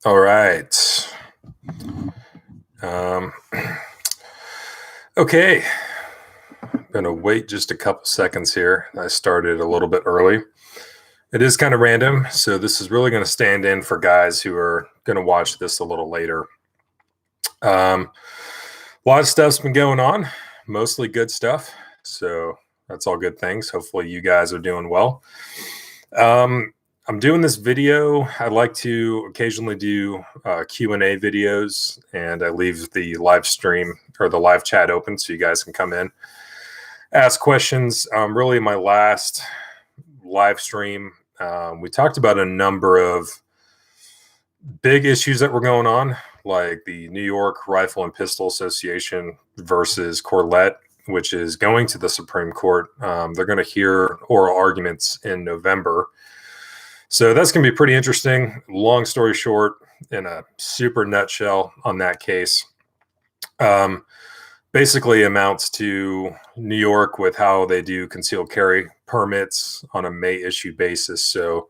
All right. Um, okay. I'm going to wait just a couple seconds here. I started a little bit early. It is kind of random, so this is really going to stand in for guys who are going to watch this a little later. A lot of stuff's been going on, mostly good stuff. So that's all good things. Hopefully you guys are doing well. I'm doing this video. I like to occasionally do Q&A videos, and I leave the live stream or the live chat open so you guys can come in, ask questions. Really, my last live stream, we talked about a number of big issues that were going on, like the New York Rifle and Pistol Association versus Corlett, which is going to the Supreme Court. They're going to hear oral arguments in November. So that's going to be pretty interesting. Long story short, in a super nutshell on that case, basically amounts to New York with how they do concealed carry permits on a May issue basis. So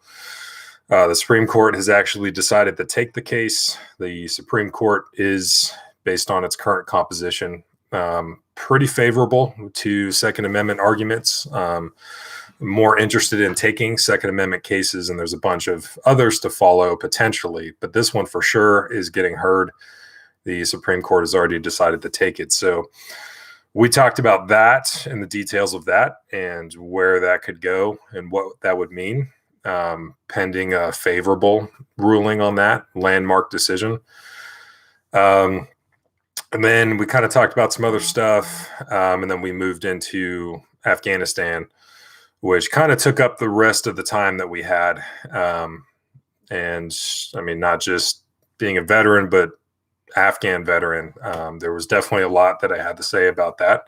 the Supreme Court has actually decided to take the case. The Supreme Court is, based on its current composition, pretty favorable to Second Amendment arguments. More interested in taking Second Amendment cases, and there's a bunch of others to follow potentially, but this one for sure is getting heard. The Supreme Court has already decided to take it. So we talked about that and the details of that and where that could go and what that would mean, pending a favorable ruling on that landmark decision. And then we kind of talked about some other stuff, and then we moved into Afghanistan, which kind of took up the rest of the time that we had. And I mean, not just being a veteran, but Afghan veteran. There was definitely a lot that I had to say about that.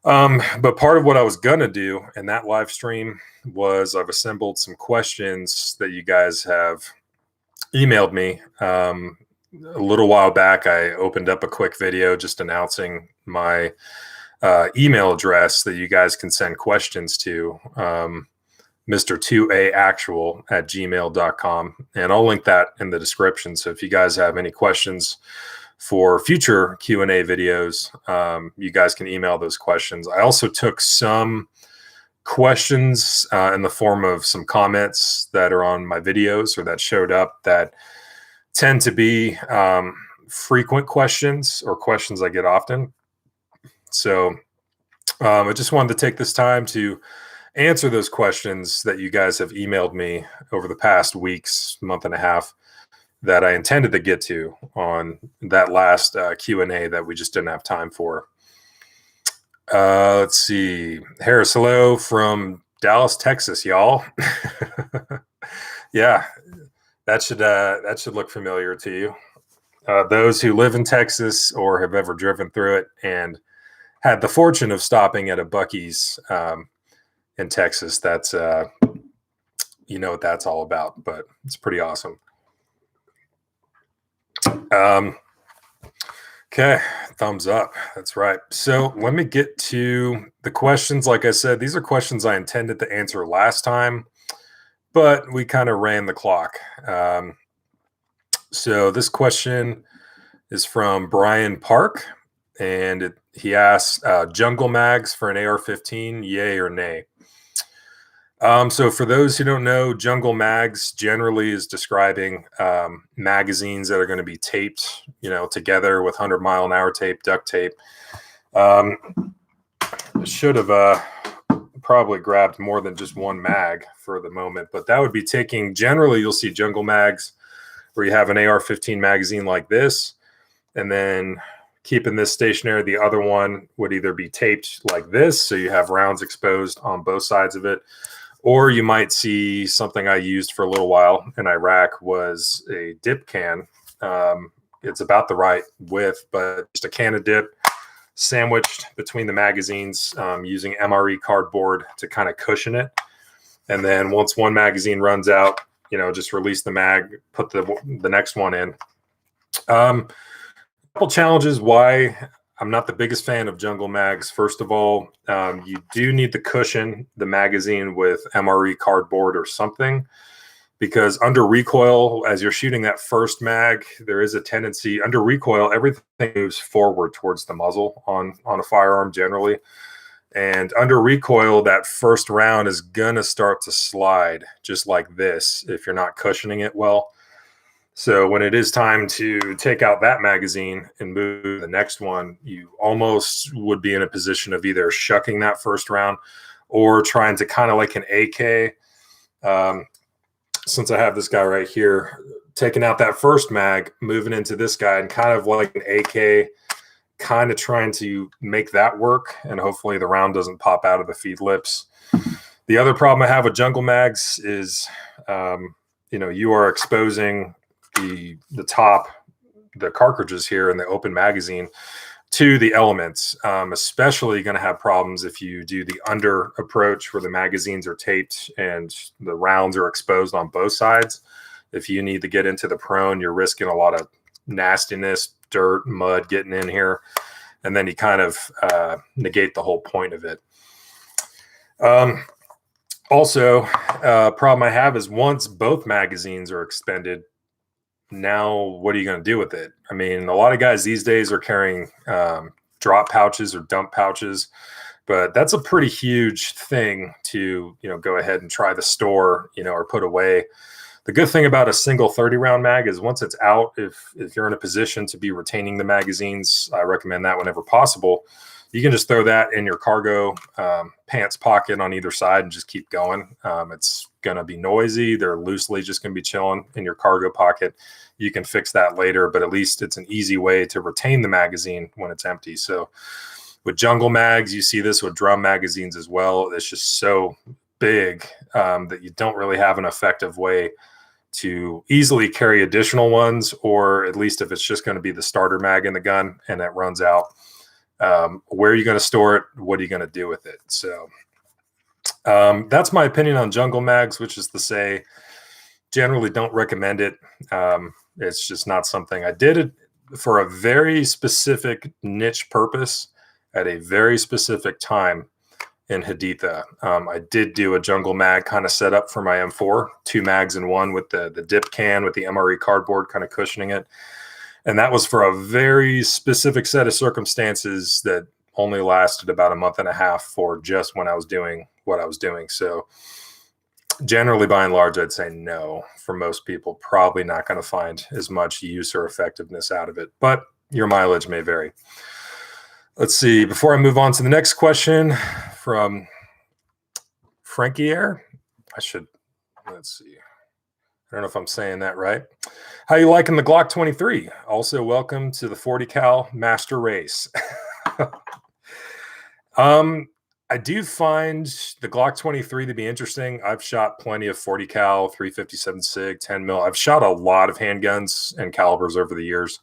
But part of what I was going to do in that live stream was I've assembled some questions that you guys have emailed me. A little while back, I opened up a quick video just announcing my email address that you guys can send questions to, Mr2aactual@gmail.com. And I'll link that in the description. So if you guys have any questions for future Q&A videos, you guys can email those questions. I also took some questions in the form of some comments that are on my videos or that showed up that tend to be frequent questions or questions I get often. So I just wanted to take this time to answer those questions that you guys have emailed me over the past weeks, month and a half, that I intended to get to on that last Q&A that we just didn't have time for. Let's see. Harris, hello from Dallas, Texas, y'all. Yeah, that should look familiar to you. Those who live in Texas or have ever driven through it and had the fortune of stopping at a Buc-ee's in Texas, that's you know what that's all about, but it's pretty awesome. Okay, thumbs up. That's right. So let me get to the questions. Like I said, these are questions I intended to answer last time, but we kind of ran the clock. So this question is from Brian Park, and he asks, jungle mags for an AR-15, yay or nay? So for those who don't know, jungle mags generally is describing magazines that are going to be taped, together with 100-mile-an-hour tape, duct tape. I should have probably grabbed more than just one mag for the moment, but that would be taking, generally you'll see jungle mags where you have an AR-15 magazine like this, and then keeping this stationary. The other one would either be taped like this, so you have rounds exposed on both sides of it, or you might see something I used for a little while in Iraq was a dip can. It's about the right width, but just a can of dip sandwiched between the magazines, using MRE cardboard to kind of cushion it. And then once one magazine runs out, just release the mag, put the next one in. Couple challenges why I'm not the biggest fan of jungle mags. First of all, you do need to cushion the magazine with MRE cardboard or something. because under recoil, as you're shooting that first mag, there is a tendency under recoil, everything moves forward towards the muzzle on a firearm generally. And under recoil, that first round is going to start to slide just like this if you're not cushioning it well. So when it is time to take out that magazine and move to the next one, you almost would be in a position of either shucking that first round or trying to kind of like an AK. Since I have this guy right here, taking out that first mag, moving into this guy, and kind of like an AK, kind of trying to make that work, and hopefully the round doesn't pop out of the feed lips. The other problem I have with jungle mags is, you are exposing the top, the cartridges here in the open magazine to the elements. Especially going to have problems if you do the under approach where the magazines are taped and the rounds are exposed on both sides. If you need to get into the prone, you're risking a lot of nastiness, dirt, mud getting in here, and then you kind of negate the whole point of it. Also, problem I have is once both magazines are expended, now what are you going to do with it? I mean, a lot of guys these days are carrying drop pouches or dump pouches, but that's a pretty huge thing to, go ahead and try to store, or put away. The good thing about a single 30 round mag is once it's out, if you're in a position to be retaining the magazines, I recommend that whenever possible. You can just throw that in your cargo pants pocket on either side and just keep going. It's going to be noisy. They're loosely just going to be chilling in your cargo pocket. You can fix that later, but at least it's an easy way to retain the magazine when it's empty. So with jungle mags, you see this with drum magazines as well. It's just so big that you don't really have an effective way to easily carry additional ones, or at least if it's just going to be the starter mag in the gun and it runs out, where are you going to store it? What are you going to do with it? So that's my opinion on jungle mags, which is to say, generally don't recommend it. It's just not something. I did it for a very specific niche purpose at a very specific time in Haditha. I did do a jungle mag kind of set up for my M4, 2 mags in one with the dip can with the MRE cardboard kind of cushioning it. And that was for a very specific set of circumstances that only lasted about a month and a half for just when I was doing what I was doing. So generally, by and large, I'd say no. For most people, probably not going to find as much use or effectiveness out of it, but your mileage may vary. Let's see. Before I move on to the next question from Frankie Air, let's see. I don't know if I'm saying that right. How you liking the Glock 23? Also, welcome to the 40 cal master race. I do find the Glock 23 to be interesting. I've shot plenty of 40 cal, 357 SIG, 10 mil. I've shot a lot of handguns and calibers over the years.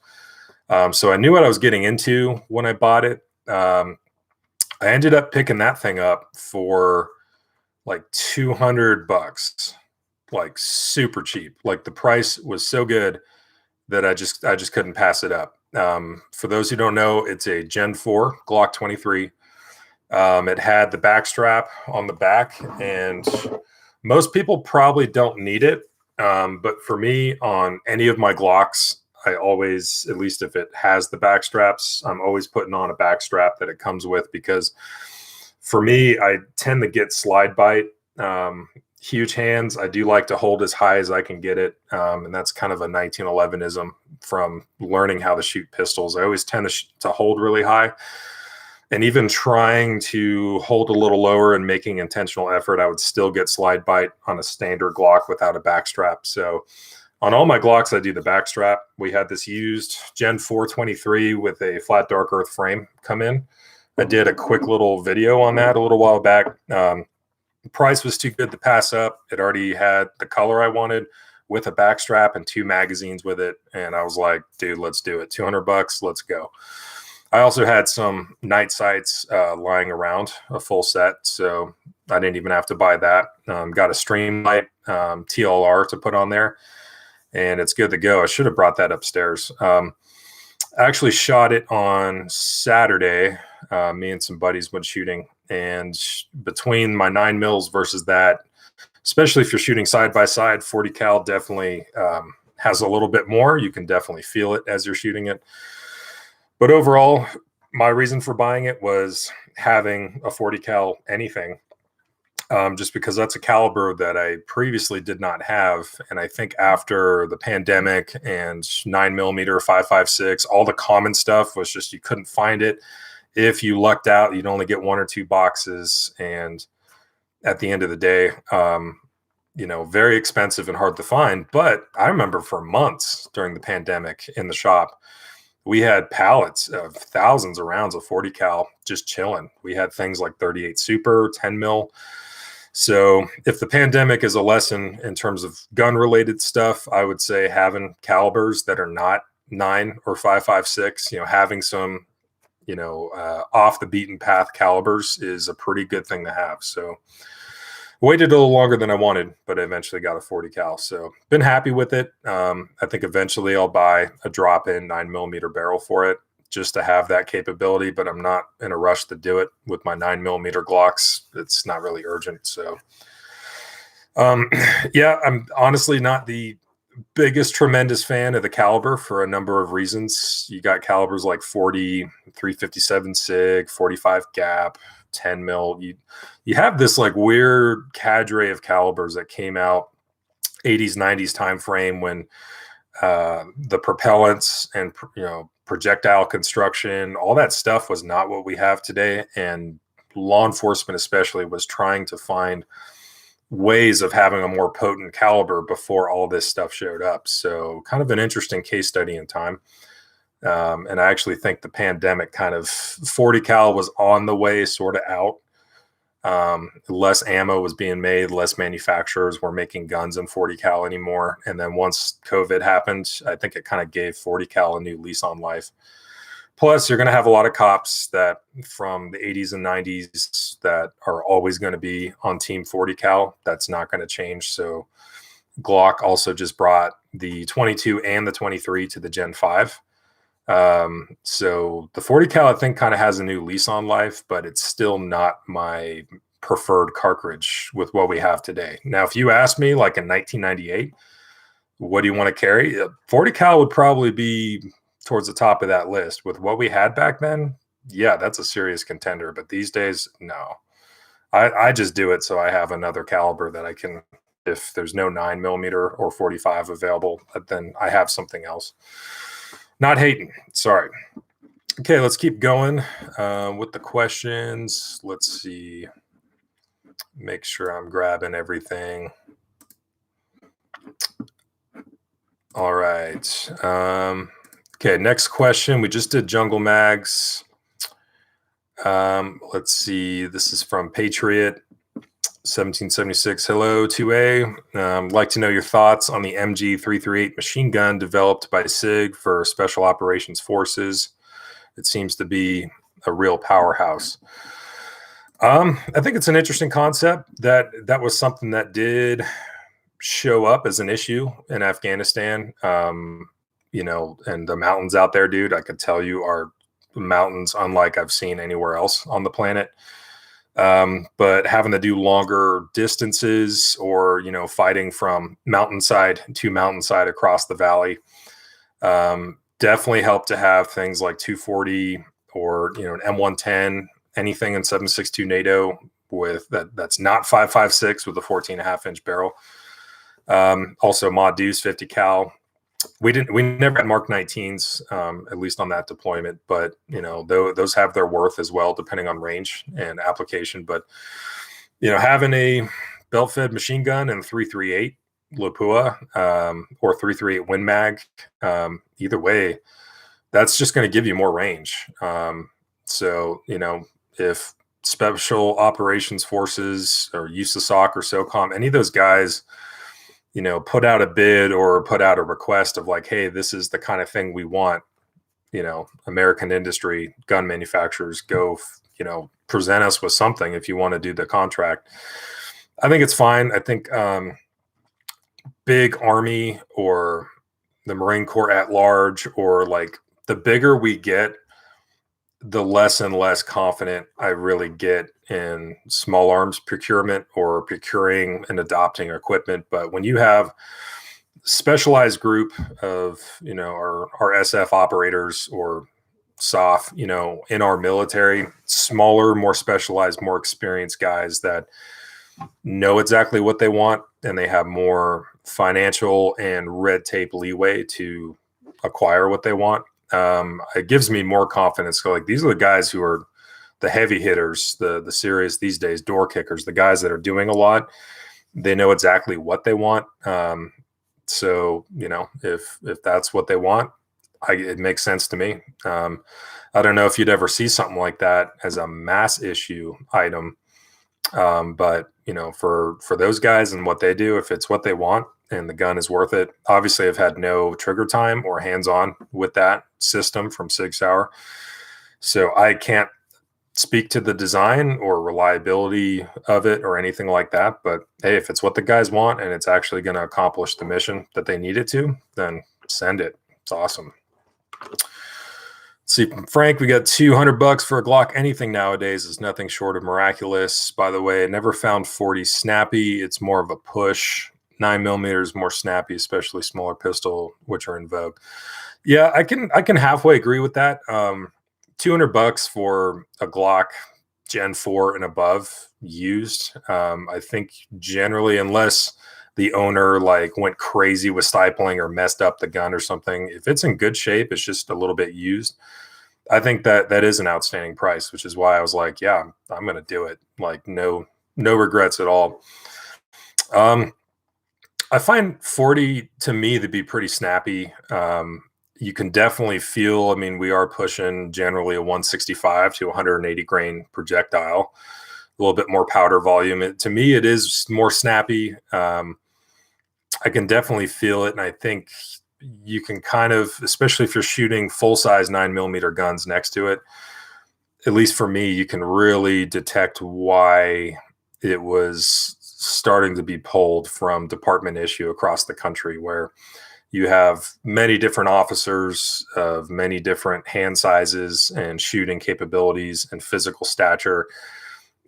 So I knew what I was getting into when I bought it. I ended up picking that thing up for like $200, like super cheap. Like the price was so good that I just couldn't pass it up. For those who don't know, it's a Gen 4 Glock 23. It had the back strap on the back, and most people probably don't need it. But for me, on any of my Glocks, I always, at least if it has the back straps, I'm always putting on a back strap that it comes with, because for me, I tend to get slide bite, huge hands. I do like to hold as high as I can get it. And that's kind of a 1911ism from learning how to shoot pistols. I always tend to hold really high. And even trying to hold a little lower and making intentional effort, I would still get slide bite on a standard Glock without a back strap. So on all my Glocks, I do the back strap. We had this used Gen 423 with a flat dark earth frame come in. I did a quick little video on that a little while back. The price was too good to pass up. It already had the color I wanted with a back strap and 2 magazines with it. And I was like, dude, let's do it. $200, let's go. I also had some night sights lying around, a full set, so I didn't even have to buy that. Got a stream light TLR to put on there, and it's good to go. I should have brought that upstairs. I actually shot it on Saturday. Me and some buddies went shooting, and between my 9 mils versus that, especially if you're shooting side by side. 40 cal definitely has a little bit more. You can definitely feel it as you're shooting it. But overall, my reason for buying it was having a 40 cal anything, just because that's a caliber that I previously did not have. And I think after the pandemic and 9mm, 5.56, all the common stuff was just you couldn't find it. If you lucked out, you'd only get 1 or 2 boxes. And at the end of the day, very expensive and hard to find. But I remember for months during the pandemic in the shop, we had pallets of thousands of rounds of 40 cal just chilling. We had things like 38 Super, 10 mil. So if the pandemic is a lesson in terms of gun related stuff, I would say having calibers that are not 9 or 5.56, having some, off the beaten path calibers is a pretty good thing to have. So waited a little longer than I wanted, but I eventually got a 40 cal. So been happy with it. I think eventually I'll buy a drop in 9mm barrel for it just to have that capability, but I'm not in a rush to do it with my 9mm Glocks. It's not really urgent. So, I'm honestly not the biggest, tremendous fan of the caliber for a number of reasons. You got calibers like 40, 357 SIG, 45 gap, 10 mil. You have this like weird cadre of calibers that came out 80s, 90s time frame when the propellants and projectile construction, all that stuff was not what we have today. And law enforcement especially was trying to find ways of having a more potent caliber before all this stuff showed up. So kind of an interesting case study in time. And I actually think the pandemic 40 cal was on the way sort of out. Less ammo was being made, less manufacturers were making guns in 40 cal anymore. And then once COVID happened, I think it kind of gave 40 cal a new lease on life. Plus, you're going to have a lot of cops that from the 80s and 90s that are always going to be on team 40 cal. That's not going to change. So Glock also just brought the 22 and the 23 to the Gen 5. So the 40 cal I think kind of has a new lease on life, but it's still not my preferred cartridge with what we have today. Now, if you ask me like in 1998, what do you want to carry? 40 cal would probably be towards the top of that list. With what we had back then, yeah, that's a serious contender. But these days, no. I just do it so I have another caliber that I can, if there's no 9mm or 45 available, then I have something else. Not hating. Sorry. Okay, let's keep going with the questions. Let's see. Make sure I'm grabbing everything. All right. Okay, next question. We just did jungle mags. Let's see. This is from Patriot 1776. Hello, 2A. Like to know your thoughts on the MG338 machine gun developed by SIG for Special Operations Forces. It seems to be a real powerhouse. I think it's an interesting concept. That was something that did show up as an issue in Afghanistan. And the mountains out there, dude, I could tell you are mountains unlike I've seen anywhere else on the planet. But having to do longer distances or, fighting from mountainside to mountainside across the valley, definitely helped to have things like 240 or, an M110, anything in 7.62 NATO with that's not 5.56 with a 14.5-inch barrel. Also Mod Deuce 50 cal. We never had Mark 19s, at least on that deployment, but those have their worth as well, depending on range and application. But having a belt-fed machine gun and 338 Lapua or 338 Win Mag, either way, that's just going to give you more range. So if Special Operations Forces or USASOC or SOCOM, any of those guys, put out a bid or put out a request of like, hey, this is the kind of thing we want, American industry, gun manufacturers, go, present us with something if you want to do the contract. I think it's fine. I think big Army or the Marine Corps at large, or like the bigger we get, the less and less confident I really get in small arms procurement or procuring and adopting equipment. But when you have specialized group of, our SF operators or SOF, in our military, smaller, more specialized, more experienced guys that know exactly what they want, and they have more financial and red tape leeway to acquire what they want. It gives me more confidence. So, like, these are the guys who are the heavy hitters, the serious these days, door kickers, the guys that are doing a lot. They know exactly what they want. So, if that's what they want, it makes sense to me. I don't know if you'd ever see something like that as a mass issue item. But for those guys and what they do, if it's what they want and the gun is worth it. Obviously, I've had no trigger time or hands-on with that system from Sig Sauer, so I can't speak to the design or reliability of it or anything like that. But hey, if it's what the guys want and it's actually going to accomplish the mission that they need it to, then send it. It's awesome. See, Frank, we got $200 for a Glock. Anything nowadays is nothing short of miraculous. By the way, I never found 40 snappy. It's more of a push. 9mm is more snappy, especially smaller pistol, which are in vogue. Yeah, I can halfway agree with that. $200 for a Glock Gen 4 and above used. I think generally, unless the owner went crazy with stipling or messed up the gun or something, if it's in good shape, it's just a little bit used, I think that is an outstanding price, which is why I was like, yeah, I'm going to do it. Like, no regrets at all. I find 40 to me to be pretty snappy. You can definitely feel, we are pushing generally a 165 to 180 grain projectile, a little bit more powder volume. To me, it is more snappy. I can definitely feel it. And I think you can kind of, especially if you're shooting full-size 9mm guns next to it, at least for me, you can really detect why it was starting to be pulled from department issue across the country, where you have many different officers of many different hand sizes and shooting capabilities and physical stature,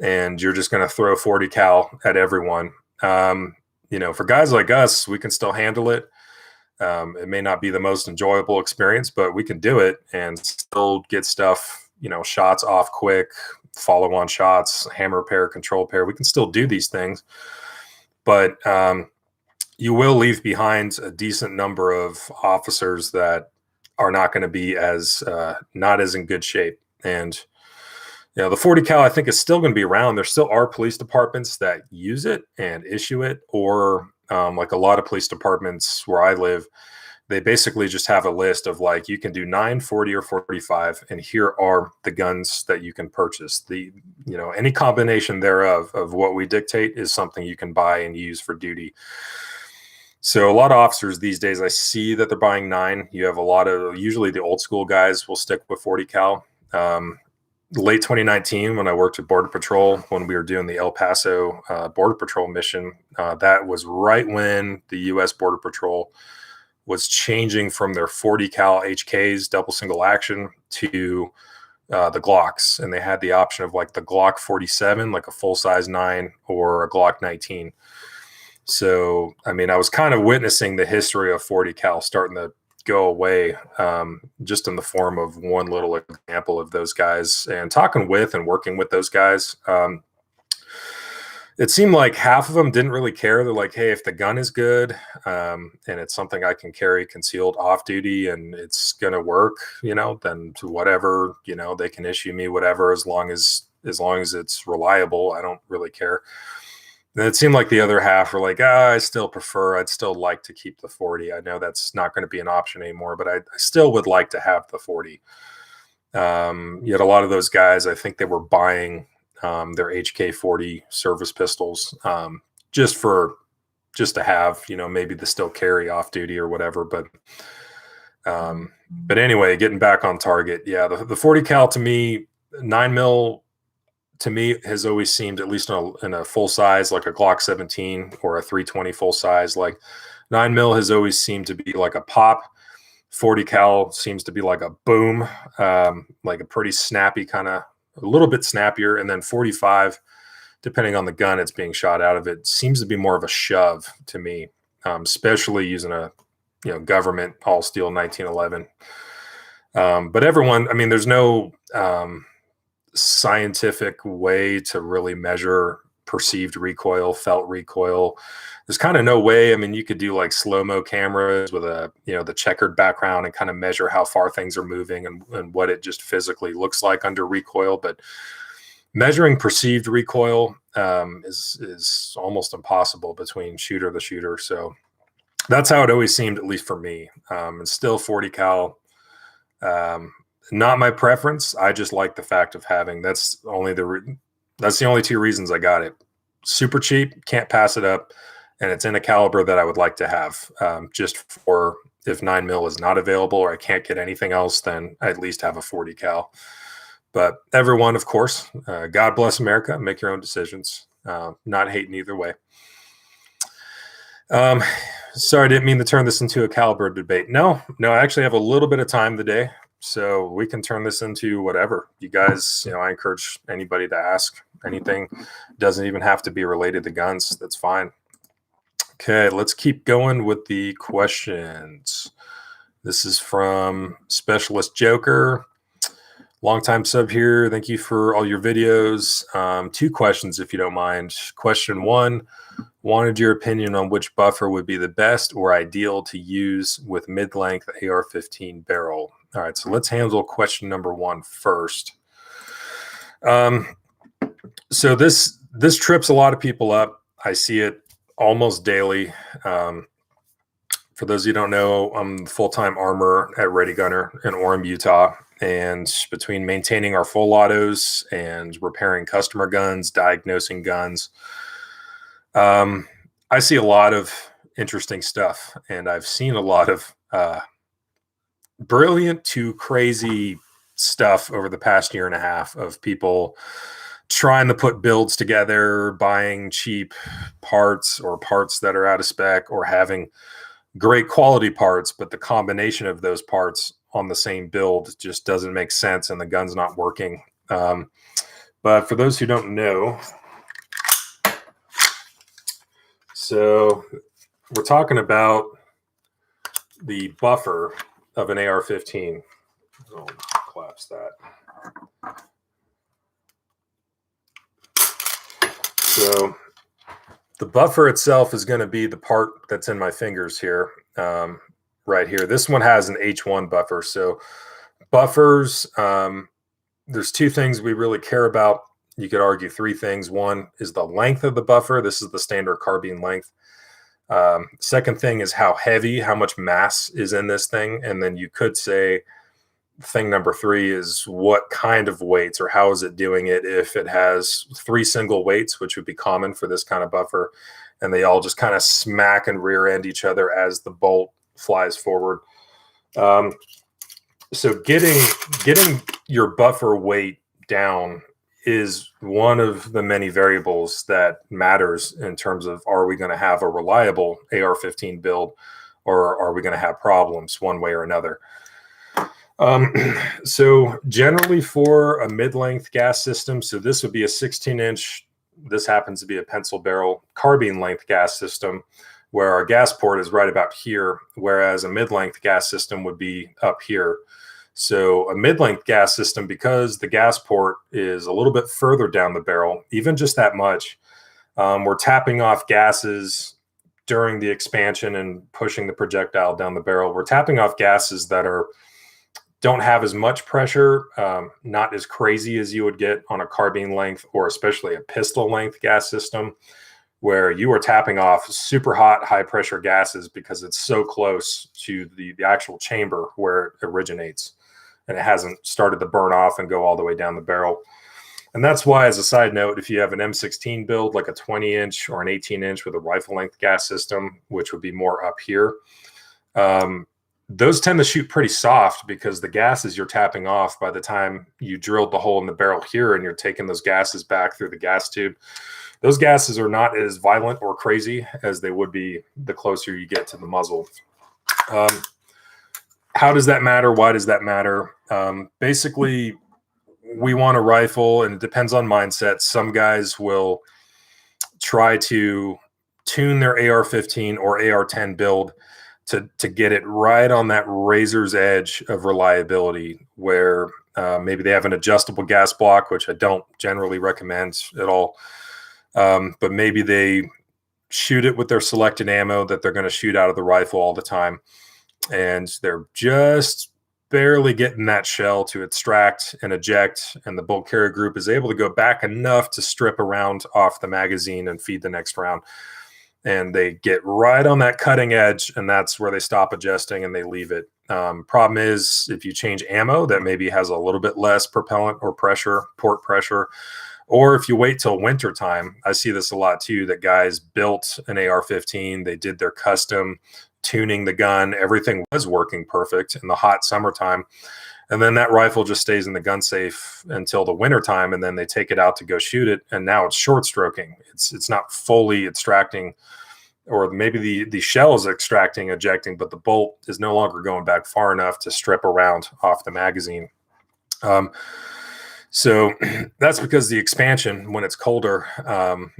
and you're just going to throw 40 cal at everyone. For guys like us, we can still handle it. It may not be the most enjoyable experience, but we can do it and still get stuff, shots off quick, follow on shots, hammer pair, control pair. We can still do these things, but you will leave behind a decent number of officers that are not going to be as not as in good shape. And the 40 cal, I think, is still going to be around. There still are police departments that use it and issue it, or like a lot of police departments where I live, they basically just have a list of you can do 9, 40, or 45, and here are the guns that you can purchase. Any combination thereof of what we dictate is something you can buy and use for duty. So a lot of officers these days, I see that they're buying 9. You have a lot of, usually the old school guys will stick with 40 cal. Late 2019, when I worked at Border Patrol, when we were doing the El Paso Border Patrol mission, that was right when the U.S. Border Patrol was changing from their 40 cal HKs, double single action, to the Glocks. And they had the option of the Glock 47, like a full size 9, or a Glock 19. So, I was kind of witnessing the history of 40 cal starting to go away, just in the form of one little example of those guys, and talking with and working with those guys. It seemed like half of them didn't really care. They're like, hey, if the gun is good, and it's something I can carry concealed off duty and it's going to work, then to whatever, they can issue me whatever, as long as it's reliable. I don't really care. And it seemed like the other half were like, I'd still like to keep the 40. I know that's not going to be an option anymore, but I still would like to have the 40. Yet a lot of those guys, I think they were buying their HK40 service pistols just to have, maybe the still carry off duty or whatever. But anyway, getting back on target. Yeah, the 40 cal to me, 9mm, to me, has always seemed, at least in a full size, like a Glock 17 or a 320 full size, 9mm has always seemed to be like a pop. 40 cal seems to be like a boom, like a pretty snappy kind of, a little bit snappier. And then 45, depending on the gun it's being shot out of, it seems to be more of a shove to me, especially using a government all steel 1911. But everyone, I mean, there's no scientific way to really measure perceived recoil, felt recoil. There's kind of no way. I mean, you could do like slow-mo cameras with the checkered background and kind of measure how far things are moving and what it just physically looks like under recoil. But measuring perceived recoil is almost impossible between shooter to shooter. So that's how it always seemed, at least for me. And still 40 cal, not my preference. I just like the fact of having, that's the only two reasons I got it. Super cheap, can't pass it up. And it's in a caliber that I would like to have, just for if 9mm is not available or I can't get anything else, then I at least have a 40 cal. But everyone, of course, God bless America. Make your own decisions. Not hating either way. Sorry, I didn't mean to turn this into a caliber debate. No, I actually have a little bit of time today, so we can turn this into whatever. You guys, I encourage anybody to ask anything. Doesn't even have to be related to guns. That's fine. Okay, let's keep going with the questions. This is from Specialist Joker. Longtime sub here. Thank you for all your videos. 2 questions, if you don't mind. Question 1, wanted your opinion on which buffer would be the best or ideal to use with mid-length AR-15 barrel. All right, so let's handle question number 1 first. So this trips a lot of people up. I see it almost daily. For those of you who don't know, I'm full-time armorer at Ready Gunner in Orem, Utah. And between maintaining our full autos and repairing customer guns, diagnosing guns, I see a lot of interesting stuff. And I've seen a lot of brilliant to crazy stuff over the past year and a half of people trying to put builds together, buying cheap parts or parts that are out of spec, or having great quality parts, but the combination of those parts on the same build just doesn't make sense and the gun's not working. But for those who don't know, so we're talking about the buffer of an AR-15. I'll collapse that. So the buffer itself is going to be the part that's in my fingers here, right here. This one has an H1 buffer. So buffers, there's 2 things we really care about. You could argue 3 things. One is the length of the buffer. This is the standard carbine length. Second thing is how heavy, how much mass is in this thing. And then you could say thing number 3 is what kind of weights, or how is it doing it if it has 3 single weights, which would be common for this kind of buffer, and they all just kind of smack and rear end each other as the bolt flies forward. So getting your buffer weight down is one of the many variables that matters in terms of, are we going to have a reliable AR-15 build, or are we going to have problems one way or another? So generally for a mid-length gas system, so this would be a 16-inch, this happens to be a pencil barrel carbine length gas system, where our gas port is right about here, whereas a mid-length gas system would be up here. So a mid-length gas system, because the gas port is a little bit further down the barrel, even just that much, we're tapping off gases during the expansion and pushing the projectile down the barrel. We're tapping off gases that don't have as much pressure, not as crazy as you would get on a carbine length, or especially a pistol length gas system, where you are tapping off super hot, high pressure gases because it's so close to the actual chamber where it originates, and it hasn't started to burn off and go all the way down the barrel. And that's why, as a side note, if you have an M16 build, like a 20-inch or an 18-inch with a rifle length gas system, which would be more up here, those tend to shoot pretty soft, because the gases you're tapping off, by the time you drilled the hole in the barrel here and you're taking those gases back through the gas tube, those gases are not as violent or crazy as they would be the closer you get to the muzzle. how does that matter? Why does that matter? Basically, we want a rifle, and it depends on mindset. Some guys will try to tune their AR-15 or AR-10 build to get it right on that razor's edge of reliability, where maybe they have an adjustable gas block, which I don't generally recommend at all. But maybe they shoot it with their selected ammo that they're going to shoot out of the rifle all the time, and they're just barely getting that shell to extract and eject, and the bolt carrier group is able to go back enough to strip a round off the magazine and feed the next round. And they get right on that cutting edge, and that's where they stop adjusting and they leave it. Problem is, if you change ammo that maybe has a little bit less propellant or pressure, port pressure, or if you wait till winter time, I see this a lot too, that guys built an AR-15, they did their custom tuning the gun, everything was working perfect in the hot summertime, and then that rifle just stays in the gun safe until the winter time, and then they take it out to go shoot it, and now it's short stroking. It's not fully extracting, or maybe the shell is extracting, ejecting, but the bolt is no longer going back far enough to strip a round off the magazine. So that's because the expansion, when it's colder,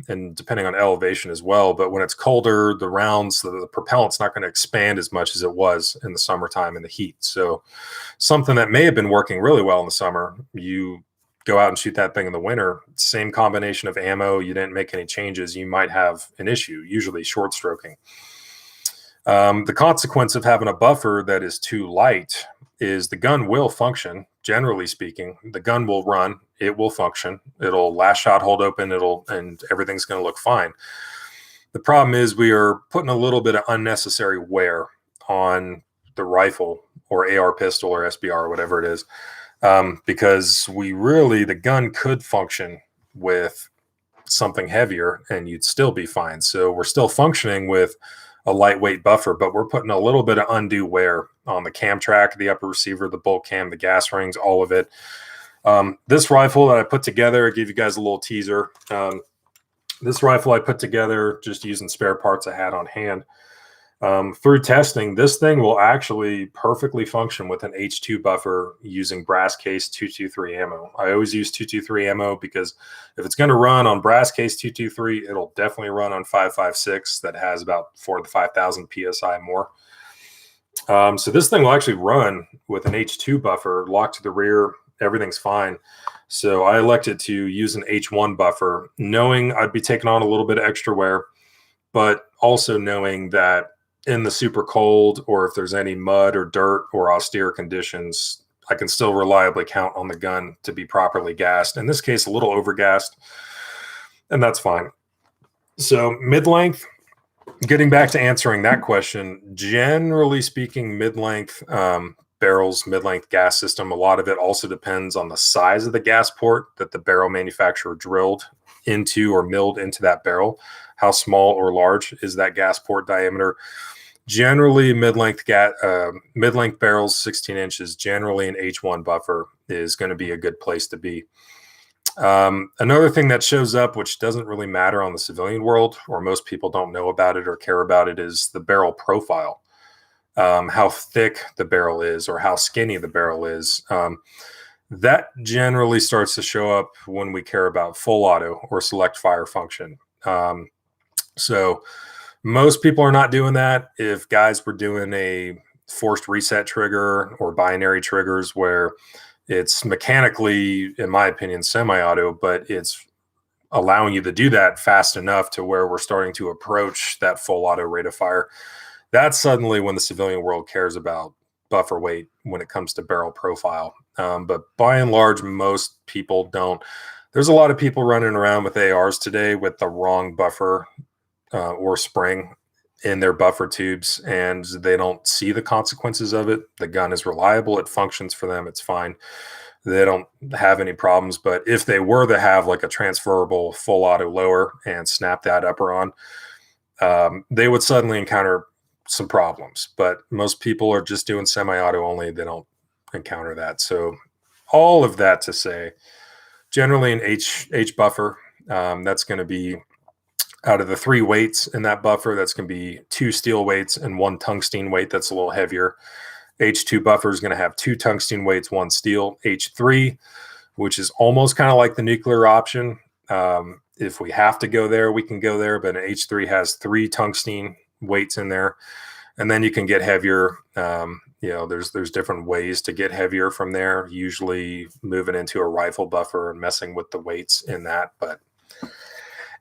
and depending on elevation as well, but when it's colder, the rounds, the propellant's not going to expand as much as it was in the summertime in the heat. So something that may have been working really well in the summer, you go out and shoot that thing in the winter, same combination of ammo, you didn't make any changes, you might have an issue, usually short stroking. The consequence of having a buffer that is too light is the gun will function. Generally speaking, the gun will run, it will function, it'll last shot hold open, and everything's going to look fine. The problem is we are putting a little bit of unnecessary wear on the rifle or AR pistol or SBR or whatever it is, because the gun could function with something heavier and you'd still be fine. So we're still functioning with a lightweight buffer, but we're putting a little bit of undue wear on the cam track, the upper receiver, the bolt cam, the gas rings, all of it. This rifle that I put together, I gave you guys a little teaser. This rifle I put together just using spare parts I had on hand. Through testing, this thing will actually perfectly function with an H2 buffer using brass case 223 ammo. I always use 223 ammo because if it's going to run on brass case 223, it'll definitely run on 5.56 that has about 4,000 to 5,000 PSI more. So this thing will actually run with an H2 buffer locked to the rear. Everything's fine. So I elected to use an H1 buffer, knowing I'd be taking on a little bit of extra wear, but also knowing that in the super cold, or if there's any mud or dirt or austere conditions, I can still reliably count on the gun to be properly gassed. In this case, a little overgassed, and that's fine. So mid-length, getting back to answering that question, generally speaking, mid-length barrels, mid-length gas system, a lot of it also depends on the size of the gas port that the barrel manufacturer drilled into or milled into that barrel. How small or large is that gas port diameter? Generally, mid-length barrels, 16 inches, generally an H1 buffer is going to be a good place to be. Another thing that shows up, which doesn't really matter on the civilian world, or most people don't know about it or care about it, is the barrel profile. How thick the barrel is or how skinny the barrel is. That generally starts to show up when we care about full auto or select fire function. So most people are not doing that. If guys were doing a forced reset trigger or binary triggers where it's mechanically, in my opinion, semi-auto, but it's allowing you to do that fast enough to where we're starting to approach that full auto rate of fire, that's suddenly when the civilian world cares about buffer weight when it comes to barrel profile. But by and large, most people don't. There's a lot of people running around with ARs today with the wrong buffer or spring in their buffer tubes, and they don't see the consequences of it. The gun is reliable. It functions for them. It's fine. They don't have any problems. But if they were to have like a transferable full auto lower and snap that upper on, they would suddenly encounter some problems. But most people are just doing semi-auto only. They don't encounter that. So all of that to say, generally an H buffer, that's going to be out of the 3 weights in that buffer, that's going to be 2 steel weights and 1 tungsten weight that's a little heavier. H2 buffer is going to have 2 tungsten weights, 1 steel. H3, which is almost kind of like the nuclear option. If we have to go there, we can go there, but an H3 has 3 tungsten weights in there. And then you can get heavier. There's different ways to get heavier from there, usually moving into a rifle buffer and messing with the weights in that. But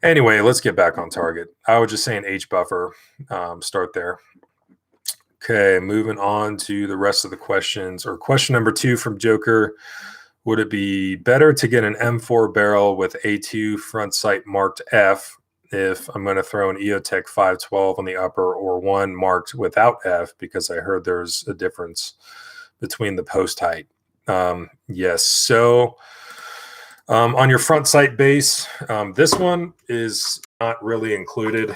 anyway, let's get back on target. I was just saying H buffer, start there. Okay, moving on to the rest of the questions. Or question number 2 from Joker. Would it be better to get an M4 barrel with A2 front sight marked F if I'm going to throw an EOTech 512 on the upper, or one marked without F, because I heard there's a difference between the post height? Yes. So on your front sight base, this one is not really included.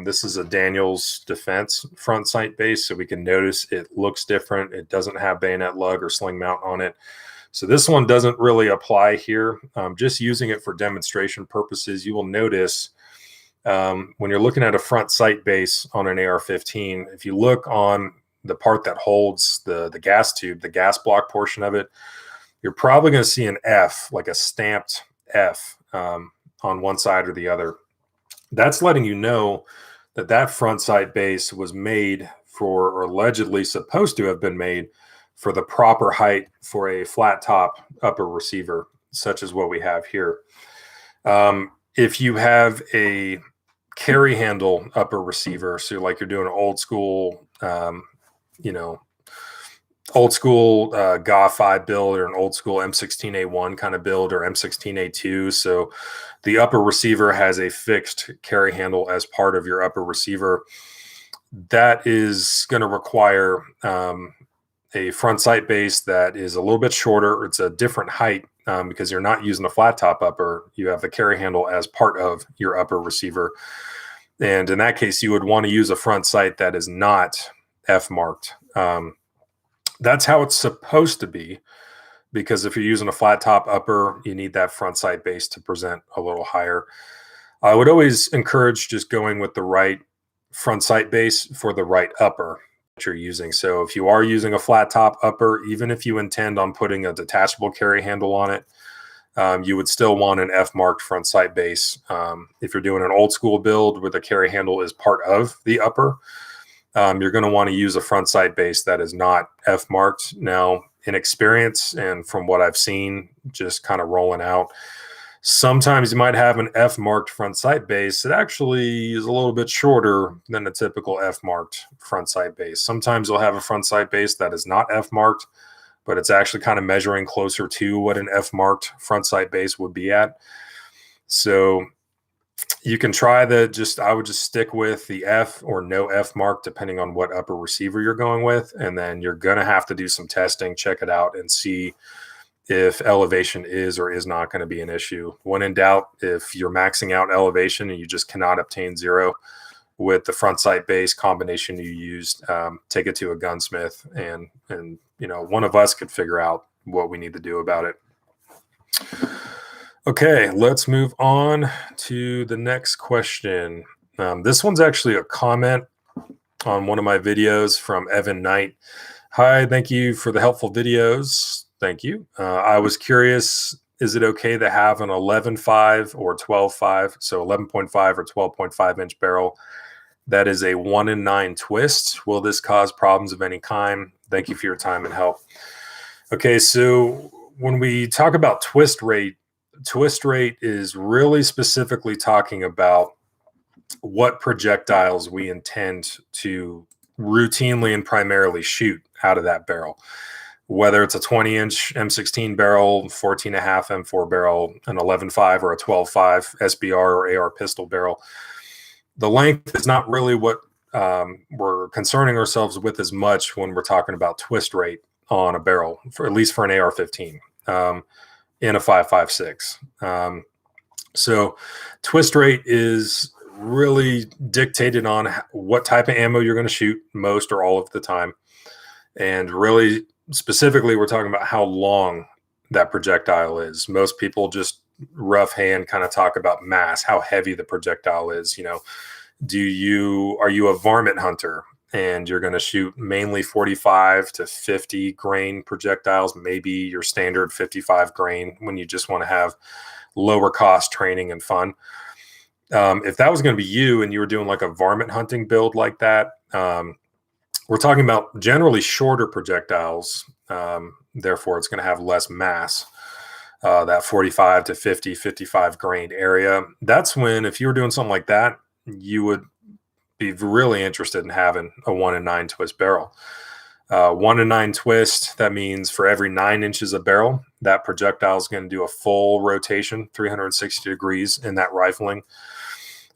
This is a Daniels Defense front sight base, so we can notice it looks different. It doesn't have bayonet lug or sling mount on it. So this one doesn't really apply here. Just using it for demonstration purposes, you will notice when you're looking at a front sight base on an AR-15, if you look on the part that holds the gas tube, the gas block portion of it, you're probably going to see an F, like a stamped F on one side or the other. That's letting you know that that front sight base was made for, or allegedly supposed to have been made for, the proper height for a flat top upper receiver, such as what we have here. If you have a carry handle upper receiver, so like you're doing an old school, GA 5 build, or an old school M16A1 kind of build, or M16A2. So the upper receiver has a fixed carry handle as part of your upper receiver. That is going to require a front sight base that is a little bit shorter. It's a different height because you're not using a flat top upper. You have the carry handle as part of your upper receiver. And in that case, you would want to use a front sight that is not F marked. That's how it's supposed to be, because if you're using a flat top upper, you need that front sight base to present a little higher. I would always encourage just going with the right front sight base for the right upper that you're using. So if you are using a flat top upper, even if you intend on putting a detachable carry handle on it, you would still want an F marked front sight base. If you're doing an old school build where the carry handle is part of the upper, you're going to want to use a front sight base that is not F marked. Now, in experience and from what I've seen, just kind of rolling out, sometimes you might have an F marked front sight base that actually is a little bit shorter than a typical F marked front sight base. Sometimes you'll have a front sight base that is not F marked, but it's actually kind of measuring closer to what an F marked front sight base would be at. So you can try I would just stick with the F or no F mark, depending on what upper receiver you're going with. And then you're going to have to do some testing, check it out, and see if elevation is or is not going to be an issue. When in doubt, if you're maxing out elevation and you just cannot obtain 0 with the front sight base combination you used, take it to a gunsmith, and one of us could figure out what we need to do about it. Okay, let's move on to the next question. This one's actually a comment on one of my videos from Evan Knight. Hi, thank you for the helpful videos. Thank you. I was curious, is it okay to have an 11.5 or 12.5, so 11.5 or 12.5 inch barrel that is a 1 in 9 twist? Will this cause problems of any kind? Thank you for your time and help. Okay, so when we talk about twist rate is really specifically talking about what projectiles we intend to routinely and primarily shoot out of that barrel. Whether it's a 20-inch M16 barrel, 14.5 M4 barrel, an 11.5 or a 12.5 SBR or AR pistol barrel, the length is not really what we're concerning ourselves with as much when we're talking about twist rate on a barrel, at least for an AR-15 in a 5.56. So twist rate is really dictated on what type of ammo you're going to shoot most or all of the time. And really specifically, we're talking about how long that projectile is. Most people just rough hand kind of talk about mass, how heavy the projectile is. Are you a varmint hunter and you're going to shoot mainly 45 to 50 grain projectiles, maybe your standard 55 grain when you just want to have lower cost training and fun. If that was going to be you and you were doing like a varmint hunting build like that, we're talking about generally shorter projectiles. Therefore, it's going to have less mass. That 45 to 50, 55 grain area. That's when, if you were doing something like that, you would be really interested in having a 1-in-9 twist barrel. 1-in-9 twist, that means for every 9 inches of barrel, that projectile is going to do a full rotation, 360 degrees in that rifling.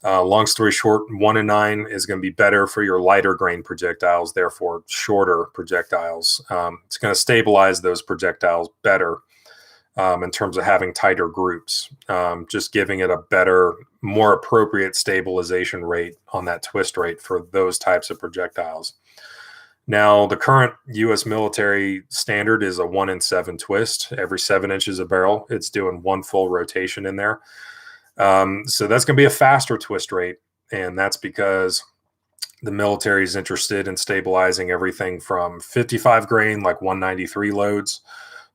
Long story short, 1-in-9 is going to be better for your lighter grain projectiles, therefore shorter projectiles. It's going to stabilize those projectiles better in terms of having tighter groups, just giving it a better, more appropriate stabilization rate on that twist rate for those types of projectiles. Now, the current U.S. military standard is a 1-in-7 twist. Every 7 inches of barrel, it's doing one full rotation in there. So that's going to be a faster twist rate, and that's because the military is interested in stabilizing everything from 55 grain, like 193 loads,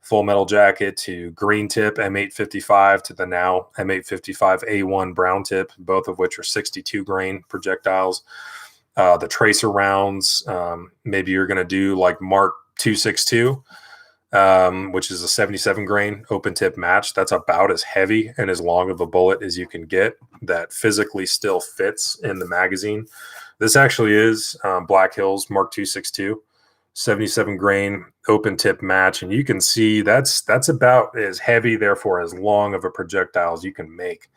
full metal jacket, to green tip M855 to the now M855A1 brown tip, both of which are 62 grain projectiles. The tracer rounds, maybe you're going to do like Mark 262, which is a 77 grain open tip match. That's about as heavy and as long of a bullet as you can get that physically still fits in the magazine. This actually is Black Hills Mark 262. 77 grain open tip match, and you can see that's about as heavy, therefore as long of a projectile as you can make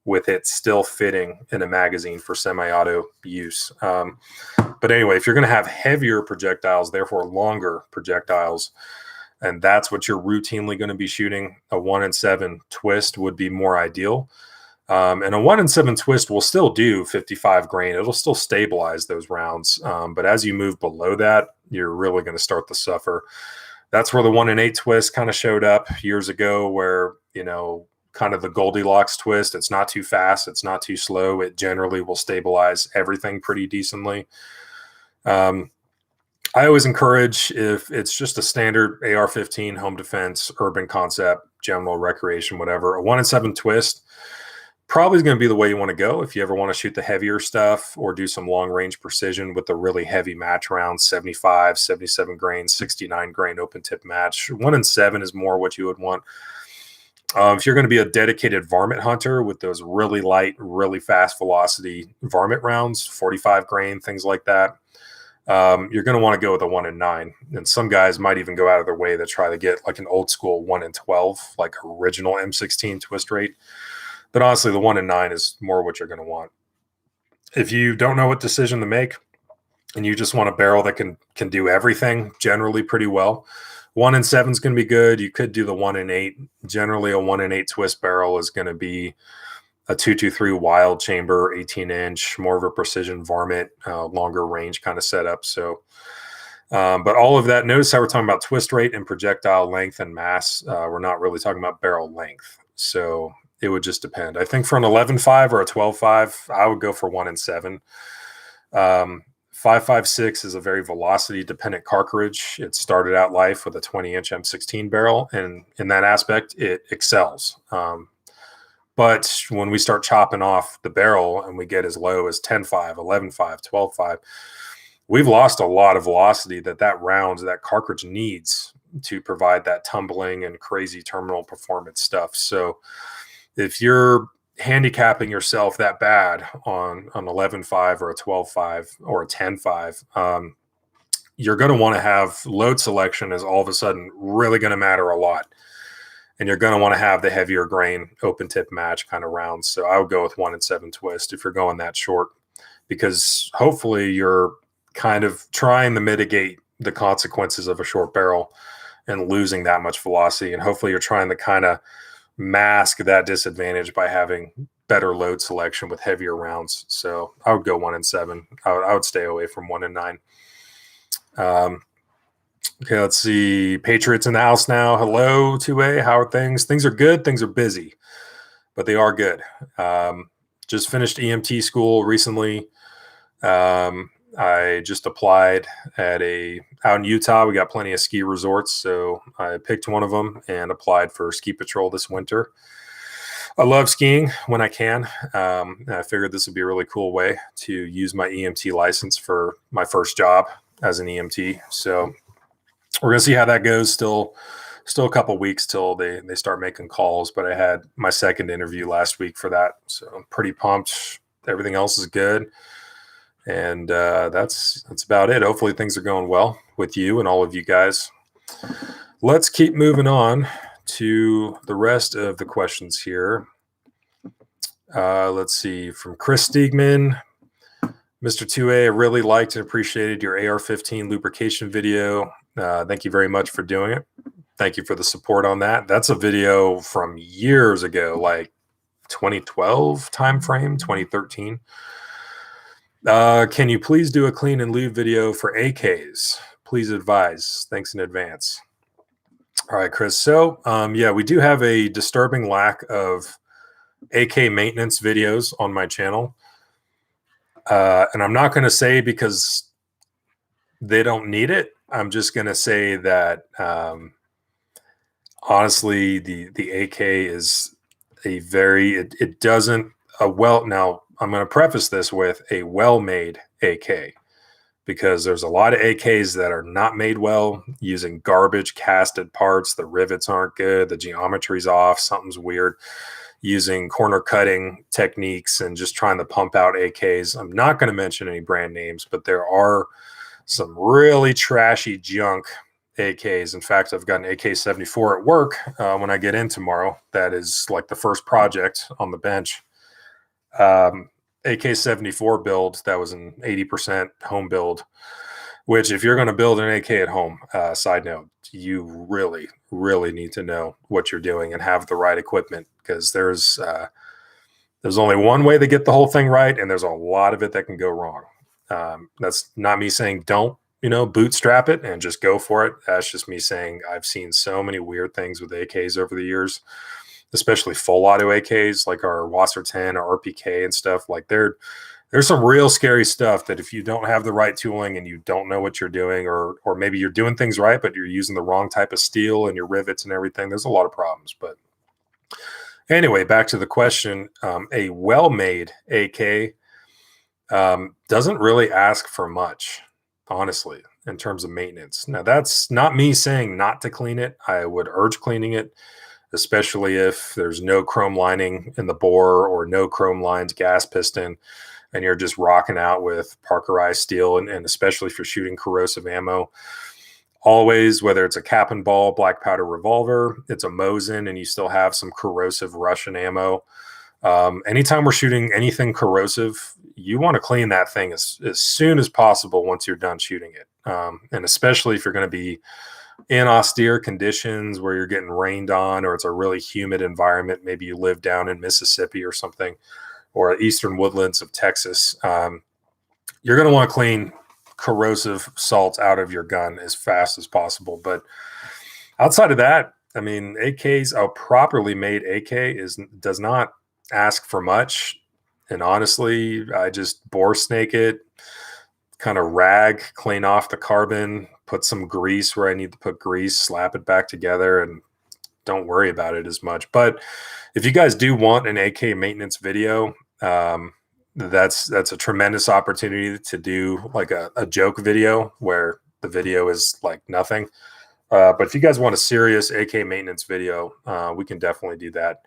with it still fitting in a magazine for semi-auto use. But anyway, if you're going to have heavier projectiles, therefore longer projectiles, and that's what you're routinely going to be shooting, a 1-in-7 twist would be more ideal. And a 1-in-7 twist will still do 55 grain. It'll still stabilize those rounds. But as you move below that, you're really going to start to suffer. That's where the 1-in-8 twist kind of showed up years ago, where, kind of the Goldilocks twist. It's not too fast. It's not too slow. It generally will stabilize everything pretty decently. I always encourage, if it's just a standard AR-15, home defense, urban concept, general recreation, whatever, a 1-in-7 twist probably is going to be the way you want to go if you ever want to shoot the heavier stuff or do some long range precision with the really heavy match rounds, 75, 77 grain, 69 grain open tip match. 1-in-7 is more what you would want. If you're going to be a dedicated varmint hunter with those really light, really fast velocity varmint rounds, 45 grain, things like that, you're going to want to go with a 1-in-9. And some guys might even go out of their way to try to get like an old school 1-in-12, like original M16 twist rate. But honestly, the 1-in-9 is more what you're going to want. If you don't know what decision to make and you just want a barrel that can do everything generally pretty well, 1-in-7 is going to be good. You could do the 1-in-8. Generally, a 1-in-8 twist barrel is going to be a 223 wild chamber, 18-inch, more of a precision varmint, longer range kind of setup. So, but all of that, notice how we're talking about twist rate and projectile length and mass. We're not really talking about barrel length. So it would just depend. I think for an 11.5 or a 12.5, I would go for 1-in-7. 5.56 is a very velocity-dependent cartridge. It started out life with a 20-inch M16 barrel, and in that aspect, it excels. But when we start chopping off the barrel and we get as low as 10.5, 11.5, 12.5, we've lost a lot of velocity that round, that cartridge needs to provide that tumbling and crazy terminal performance stuff. So if you're handicapping yourself that bad on an 11.5 or a 12.5 or a 10.5, you're going to want to have load selection is all of a sudden really going to matter a lot. And you're going to want to have the heavier grain open tip match kind of rounds. So I would go with 1-in-7 twist if you're going that short, because hopefully you're kind of trying to mitigate the consequences of a short barrel and losing that much velocity. And hopefully you're trying to kind of mask that disadvantage by having better load selection with heavier rounds. So I would go 1-in-7. I would stay away from 1-in-9. Okay, let's see. Patriots in the house now. Hello, 2A. How are things? Things are good. Things are busy, but they are good. Just finished EMT school recently. I just applied out in Utah. We got plenty of ski resorts, so I picked one of them and applied for ski patrol this winter. I love skiing when I can. I figured this would be a really cool way to use my EMT license for my first job as an EMT. So we're gonna see how that goes. Still a couple weeks till they start making calls, but I had my second interview last week for that, so I'm pretty pumped. Everything else is good, and that's about it. Hopefully things are going well with you and all of you guys. Let's keep moving on to the rest of the questions here. Let's see, from Chris Stiegman. Mr. 2A, I really liked and appreciated your AR-15 lubrication video. Thank you very much for doing it. Thank you for the support on that. That's a video from years ago, like 2012 timeframe, 2013. Can you please do a clean and lube video for AKs? Please advise. Thanks in advance. All right, Chris. So, yeah, we do have a disturbing lack of AK maintenance videos on my channel. And I'm not going to say because they don't need it. I'm just going to say that honestly, the AK is a very, it doesn't, now I'm going to preface this with a well-made AK, because there's a lot of AKs that are not made well, using garbage casted parts. The rivets aren't good. The geometry's off. Something's weird, using corner cutting techniques and just trying to pump out AKs. I'm not going to mention any brand names, but there are some really trashy junk AKs. In fact, I've got an AK-74 at work when I get in tomorrow. That is like the first project on the bench. AK-74 build, that was an 80% home build, which if you're going to build an AK at home, side note, you really, really need to know what you're doing and have the right equipment, because there's only one way to get the whole thing right, and there's a lot of it that can go wrong. That's not me saying don't, bootstrap it and just go for it. That's just me saying I've seen so many weird things with AKs over the years, especially full auto AKs like our Wasser 10 or RPK and stuff. Like there's some real scary stuff that if you don't have the right tooling and you don't know what you're doing, or maybe you're doing things right, but you're using the wrong type of steel and your rivets and everything, there's a lot of problems. But anyway, back to the question. A well-made AK doesn't really ask for much, honestly, in terms of maintenance. Now, that's not me saying not to clean it. I would urge cleaning it, especially if there's no chrome lining in the bore or no chrome lined gas piston, and you're just rocking out with Parkerized steel, and especially if you're shooting corrosive ammo. Always, whether it's a cap and ball black powder revolver, it's a Mosin, and you still have some corrosive Russian ammo. Anytime we're shooting anything corrosive, you want to clean that thing as soon as possible once you're done shooting it. And especially if you're going to be in austere conditions where you're getting rained on, or it's a really humid environment. Maybe you live down in Mississippi or something, or eastern woodlands of Texas. You're going to want to clean corrosive salts out of your gun as fast as possible. But outside of that, I mean, AKs, a properly made AK does not ask for much. And honestly, I just bore snake it, kind of rag, clean off the carbon, put some grease where I need to put grease, slap it back together, and don't worry about it as much. But if you guys do want an AK maintenance video, that's a tremendous opportunity to do like a joke video where the video is like nothing. But if you guys want a serious AK maintenance video, we can definitely do that.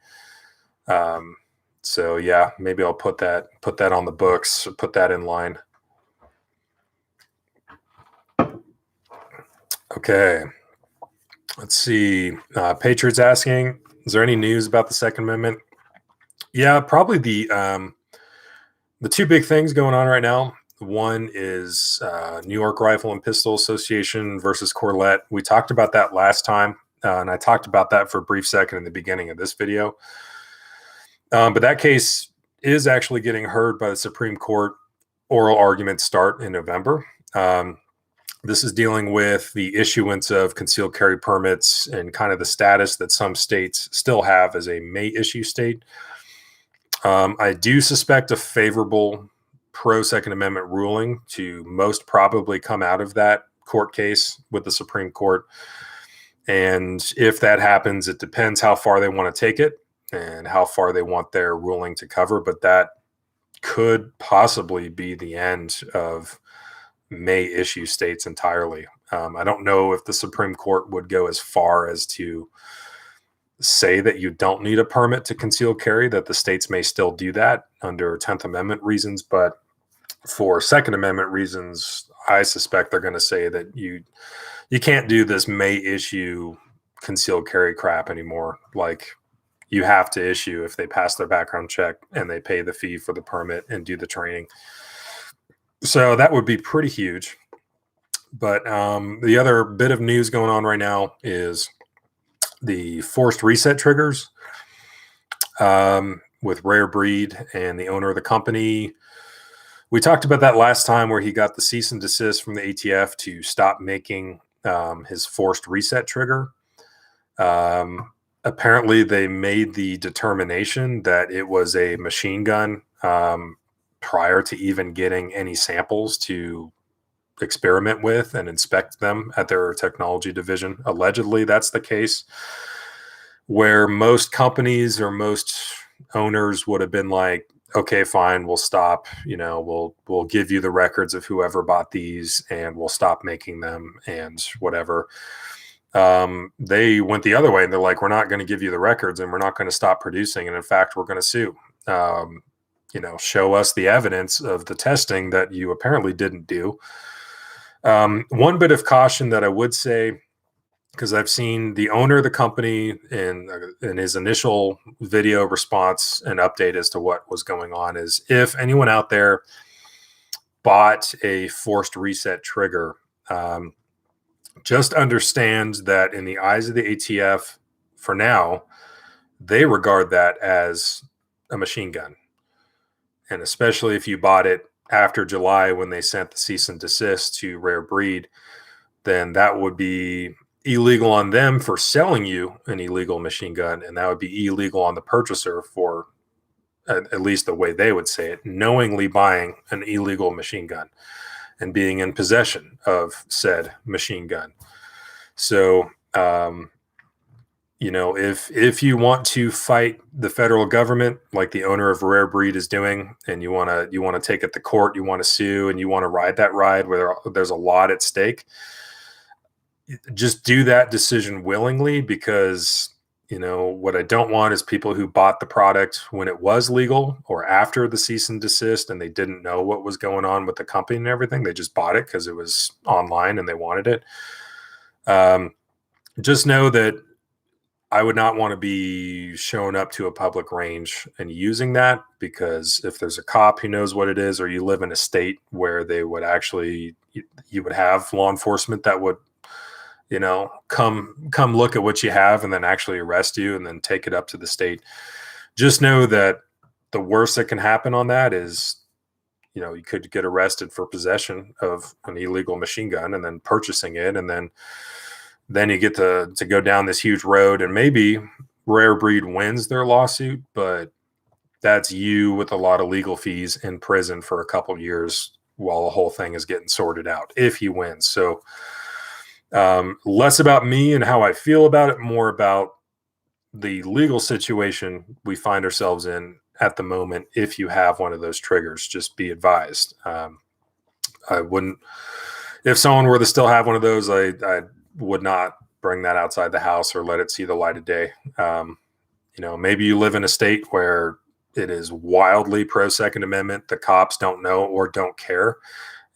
So yeah, maybe I'll put that on the books, put that in line. Okay. Let's see. Patriots asking, is there any news about the Second Amendment? Yeah, probably the two big things going on right now. One is New York Rifle and Pistol Association versus Corlett. We talked about that last time, and I talked about that for a brief second in the beginning of this video. But that case is actually getting heard by the Supreme Court. Oral arguments start in November. This is dealing with the issuance of concealed carry permits and kind of the status that some states still have as a may issue state. I do suspect a favorable pro Second Amendment ruling to most probably come out of that court case with the Supreme Court. And if that happens, it depends how far they want to take it and how far they want their ruling to cover. But that could possibly be the end of may issue states entirely. I don't know if the Supreme Court would go as far as to say that you don't need a permit to conceal carry, that the states may still do that under 10th Amendment reasons. But for Second Amendment reasons, I suspect they're going to say that you can't do this may issue concealed carry crap anymore. Like, you have to issue if they pass their background check and they pay the fee for the permit and do the training. So that would be pretty huge. But the other bit of news going on right now is the forced reset triggers with Rare Breed and the owner of the company. We talked about that last time, where he got the cease and desist from the ATF to stop making his forced reset trigger. Apparently, they made the determination that it was a machine gun prior to even getting any samples to experiment with and inspect them at their technology division. Allegedly, that's the case, where most companies or most owners would have been like, okay, fine, we'll stop, we'll give you the records of whoever bought these and we'll stop making them and whatever. They went the other way and they're like, we're not going to give you the records and we're not going to stop producing. And in fact, we're going to sue. Show us the evidence of the testing that you apparently didn't do. One bit of caution that I would say, because I've seen the owner of the company in his initial video response and update as to what was going on, is if anyone out there bought a forced reset trigger, just understand that in the eyes of the ATF, for now, they regard that as a machine gun. And especially if you bought it after July, when they sent the cease and desist to Rare Breed, then that would be illegal on them for selling you an illegal machine gun. And that would be illegal on the purchaser for, at least the way they would say it, knowingly buying an illegal machine gun and being in possession of said machine gun. So, if you want to fight the federal government like the owner of Rare Breed is doing, and you want to take it to court, you want to sue, and you want to ride that ride where there's a lot at stake, just do that decision willingly, because what I don't want is people who bought the product when it was legal or after the cease and desist and they didn't know what was going on with the company and everything. They just bought it because it was online and they wanted it. Just know that I would not want to be showing up to a public range and using that, because if there's a cop who knows what it is, or you live in a state where they would actually, you would have law enforcement that would, come look at what you have and then actually arrest you and then take it up to the state. Just know that the worst that can happen on that is, you could get arrested for possession of an illegal machine gun and then purchasing it. And then you get to go down this huge road, and maybe Rare Breed wins their lawsuit, but that's you with a lot of legal fees in prison for a couple years while the whole thing is getting sorted out, if he wins. So less about me and how I feel about it, more about the legal situation we find ourselves in at the moment. If you have one of those triggers, just be advised. I wouldn't, if someone were to still have one of those, I would not bring that outside the house or let it see the light of day. Maybe you live in a state where it is wildly pro Second Amendment. The cops don't know or don't care.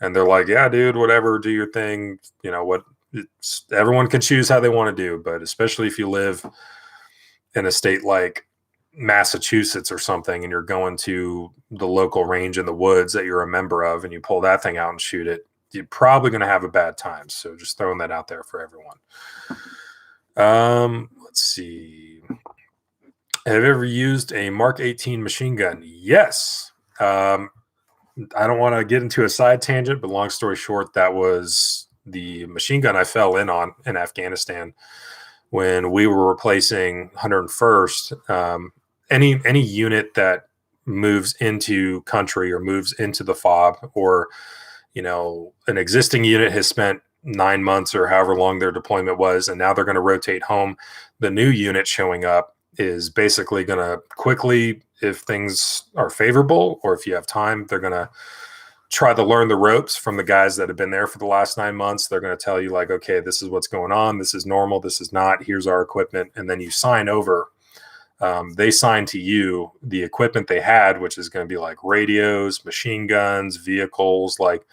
And they're like, yeah, dude, whatever, do your thing. Everyone can choose how they want to do. But especially if you live in a state like Massachusetts or something, and you're going to the local range in the woods that you're a member of, and you pull that thing out and shoot it, you're probably going to have a bad time. So just throwing that out there for everyone. Let's see. Have you ever used a Mark 18 machine gun? Yes. I don't want to get into a side tangent, but long story short, that was the machine gun I fell in on in Afghanistan when we were replacing 101st. Any unit that moves into country or moves into the fob, or, an existing unit has spent 9 months or however long their deployment was, and now they're going to rotate home. The new unit showing up is basically going to quickly, if things are favorable or if you have time, they're going to try to learn the ropes from the guys that have been there for the last 9 months. They're going to tell you, like, okay, this is what's going on. This is normal. This is not. Here's our equipment. And then you sign over. They sign to you the equipment they had, which is going to be like radios, machine guns, vehicles. Like,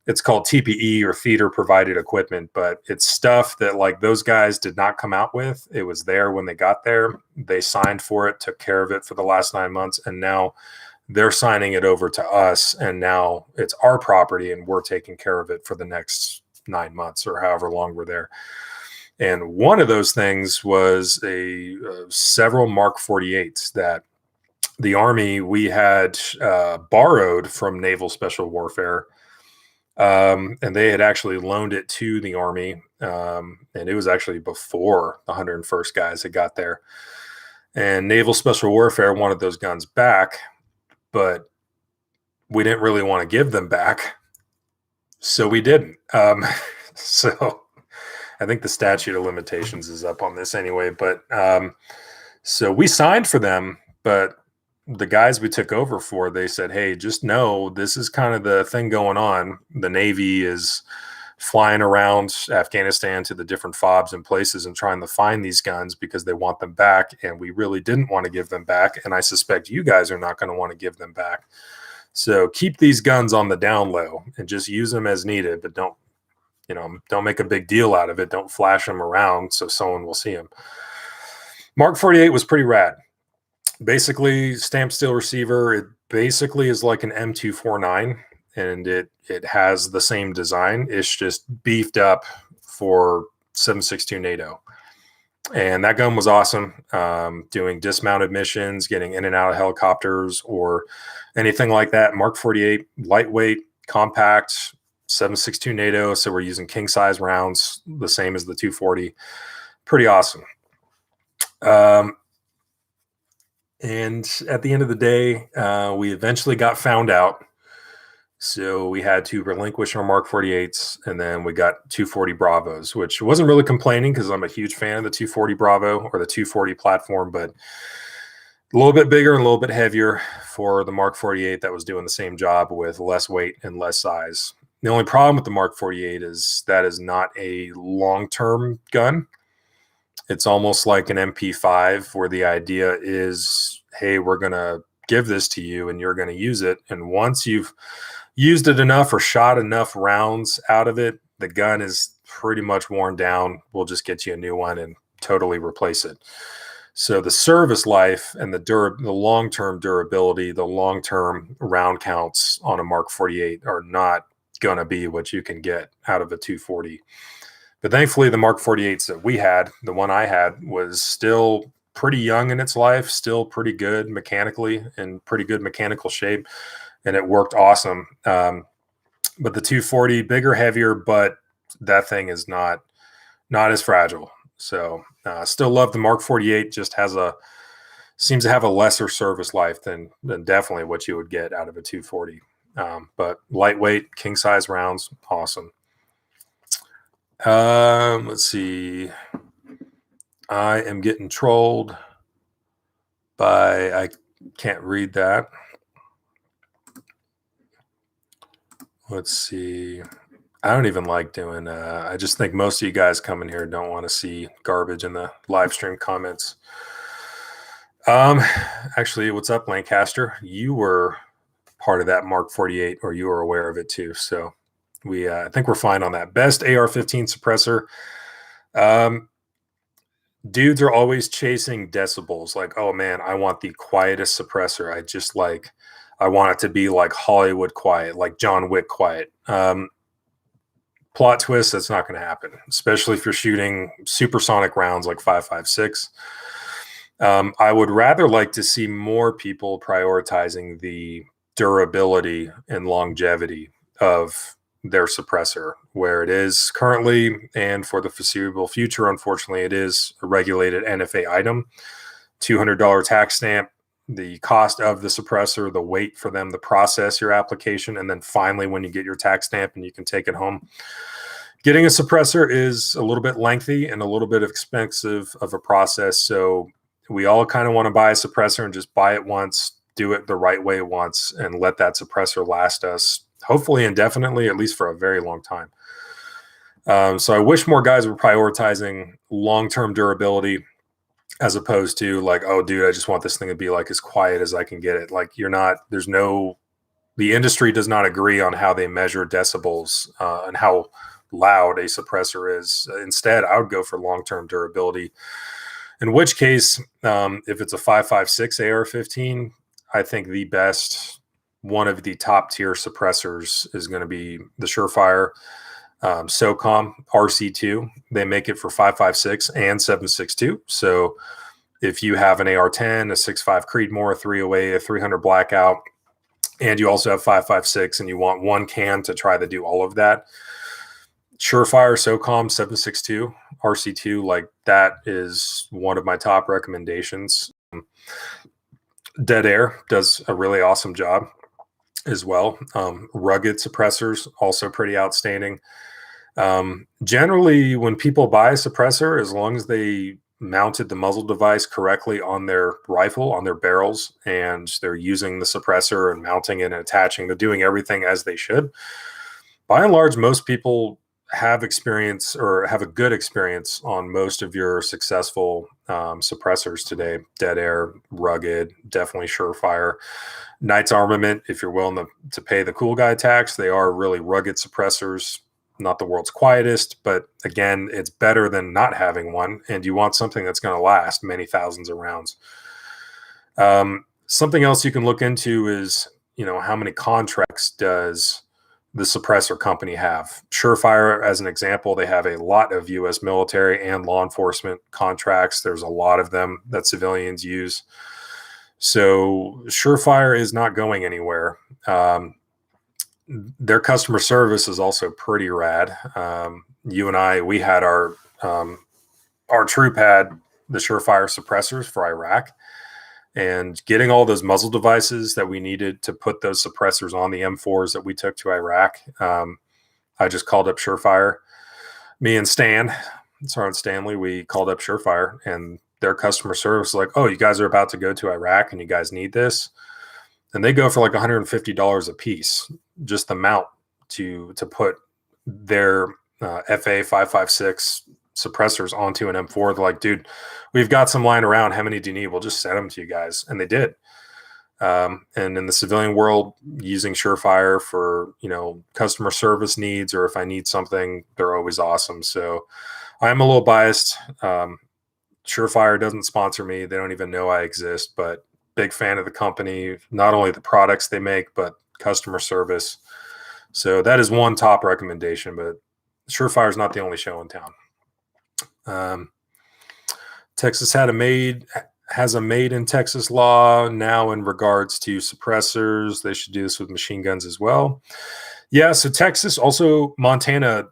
it's called TPE, or theater provided equipment, but it's stuff that, like, those guys did not come out with. It was there when they got there. They signed for it, took care of it for the last 9 months, and now they're signing it over to us, and now it's our property, and we're taking care of it for the next 9 months or however long we're there. And one of those things was several Mark 48s that the Army, we had borrowed from Naval Special Warfare. And they had actually loaned it to the Army. And it was actually before the 101st guys had got there. And Naval Special Warfare wanted those guns back, but we didn't really want to give them back. So we didn't. So I think the statute of limitations is up on this anyway. But so we signed for them, but the guys we took over for, they said, hey, just know this is kind of the thing going on. The Navy is flying around Afghanistan to the different FOBs and places and trying to find these guns because they want them back. And we really didn't want to give them back. And I suspect you guys are not going to want to give them back. So keep these guns on the down low and just use them as needed, but don't make a big deal out of it. Don't flash them around so someone will see them. Mark 48 was pretty rad. Basically, stamped steel receiver. It basically is like an M249, and it has the same design. It's just beefed up for 7.62 NATO. And that gun was awesome. Doing dismounted missions, getting in and out of helicopters or anything like that. Mark 48, lightweight, compact, 7.62 NATO. So we're using king size rounds, the same as the 240. Pretty awesome. And at the end of the day, we eventually got found out. So we had to relinquish our Mark 48s, and then we got 240 Bravos, which wasn't really complaining because I'm a huge fan of the 240 Bravo or the 240 platform, but a little bit bigger and a little bit heavier for the Mark 48 that was doing the same job with less weight and less size. The only problem with the Mark 48 is that is not a long-term gun. It's almost like an MP5 where the idea is, hey, we're going to give this to you and you're going to use it. And once you've used it enough or shot enough rounds out of it, the gun is pretty much worn down. We'll just get you a new one and totally replace it. So the service life and the long-term durability, the long-term round counts on a Mark 48 are not going to be what you can get out of a 240. But thankfully, the Mark 48s that we had, the one I had, was still pretty young in its life, still pretty good mechanically, in pretty good mechanical shape, and it worked awesome. But the 240, bigger, heavier, but that thing is not as fragile. So still love the Mark 48, just seems to have a lesser service life than definitely what you would get out of a 240. But lightweight, king size rounds, awesome. Let's see. I am getting trolled by, I can't read that. Let's see. I don't even like doing, I just think most of you guys coming here don't want to see garbage in the live stream comments. Actually, what's up, Lancaster? You were part of that Mark 48, or you were aware of it too. So I think we're fine on that. Best AR-15 suppressor. Dudes are always chasing decibels. Like, oh man, I want the quietest suppressor. I want it to be like Hollywood quiet, like John Wick quiet. Plot twist, that's not going to happen, especially if you're shooting supersonic rounds like 5.56. I would rather like to see more people prioritizing the durability and longevity of their suppressor, where it is currently and for the foreseeable future. Unfortunately, it is a regulated NFA item, $200 tax stamp. the cost of the suppressor, the wait for them to process your application, and then finally when you get your tax stamp and you can take it home. Getting a suppressor is a little bit lengthy and a little bit expensive of a process. So we all kind of want to buy a suppressor and just buy it once, do it the right way once, and let that suppressor last us hopefully indefinitely, at least for a very long time. So I wish more guys were prioritizing long-term durability as opposed to like, oh, dude, I just want this thing to be like as quiet as I can get it. Like the industry does not agree on how they measure decibels and how loud a suppressor is. Instead, I would go for long-term durability. In which case, if it's a 5.56 AR-15, I think the best, one of the top tier suppressors is going to be the Surefire SOCOM RC2. They make it for 5.56 and 7.62. So if you have an AR-10, a 6.5 Creedmoor, a 308, a 300 Blackout, and you also have 5.56 and you want one cam to try to do all of that, Surefire SOCOM 7.62 RC2, like that is one of my top recommendations. Dead Air does a really awesome job as well. Rugged suppressors, also pretty outstanding. Generally, when people buy a suppressor, as long as they mounted the muzzle device correctly on their rifle, on their barrels, and they're using the suppressor and mounting it and attaching, they're doing everything as they should. By and large, most people have experience or have a good experience on most of your successful suppressors today. Dead Air, Rugged, definitely Surefire. Knight's Armament, if you're willing to pay the cool guy tax, they are really rugged suppressors. Not the world's quietest, but again, it's better than not having one. And you want something that's going to last many thousands of rounds. Something else you can look into is, how many contracts does the suppressor company have? Surefire, as an example, they have a lot of U.S. military and law enforcement contracts. There's a lot of them that civilians use. So Surefire is not going anywhere. Their customer service is also pretty rad. You and I, we had our troop had the Surefire suppressors for Iraq, and getting all those muzzle devices that we needed to put those suppressors on the M4s that we took to Iraq. I just called up Surefire. Me and Sergeant Stanley, we called up Surefire, and their customer service was like, oh, you guys are about to go to Iraq and you guys need this. And they go for like $150 a piece, just the mount to put their FA 5.56 suppressors onto an M4. They're like, dude, we've got some lying around. How many do you need? We'll just send them to you guys. And they did. And in the civilian world, using Surefire for, customer service needs, or if I need something, they're always awesome. So I'm a little biased. Surefire doesn't sponsor me. They don't even know I exist, but big fan of the company, not only the products they make, but customer service. So that is one top recommendation, but Surefire is not the only show in town. Texas has a made in Texas law now in regards to suppressors. They should do this with machine guns as well. Yeah, so Texas, also Montana,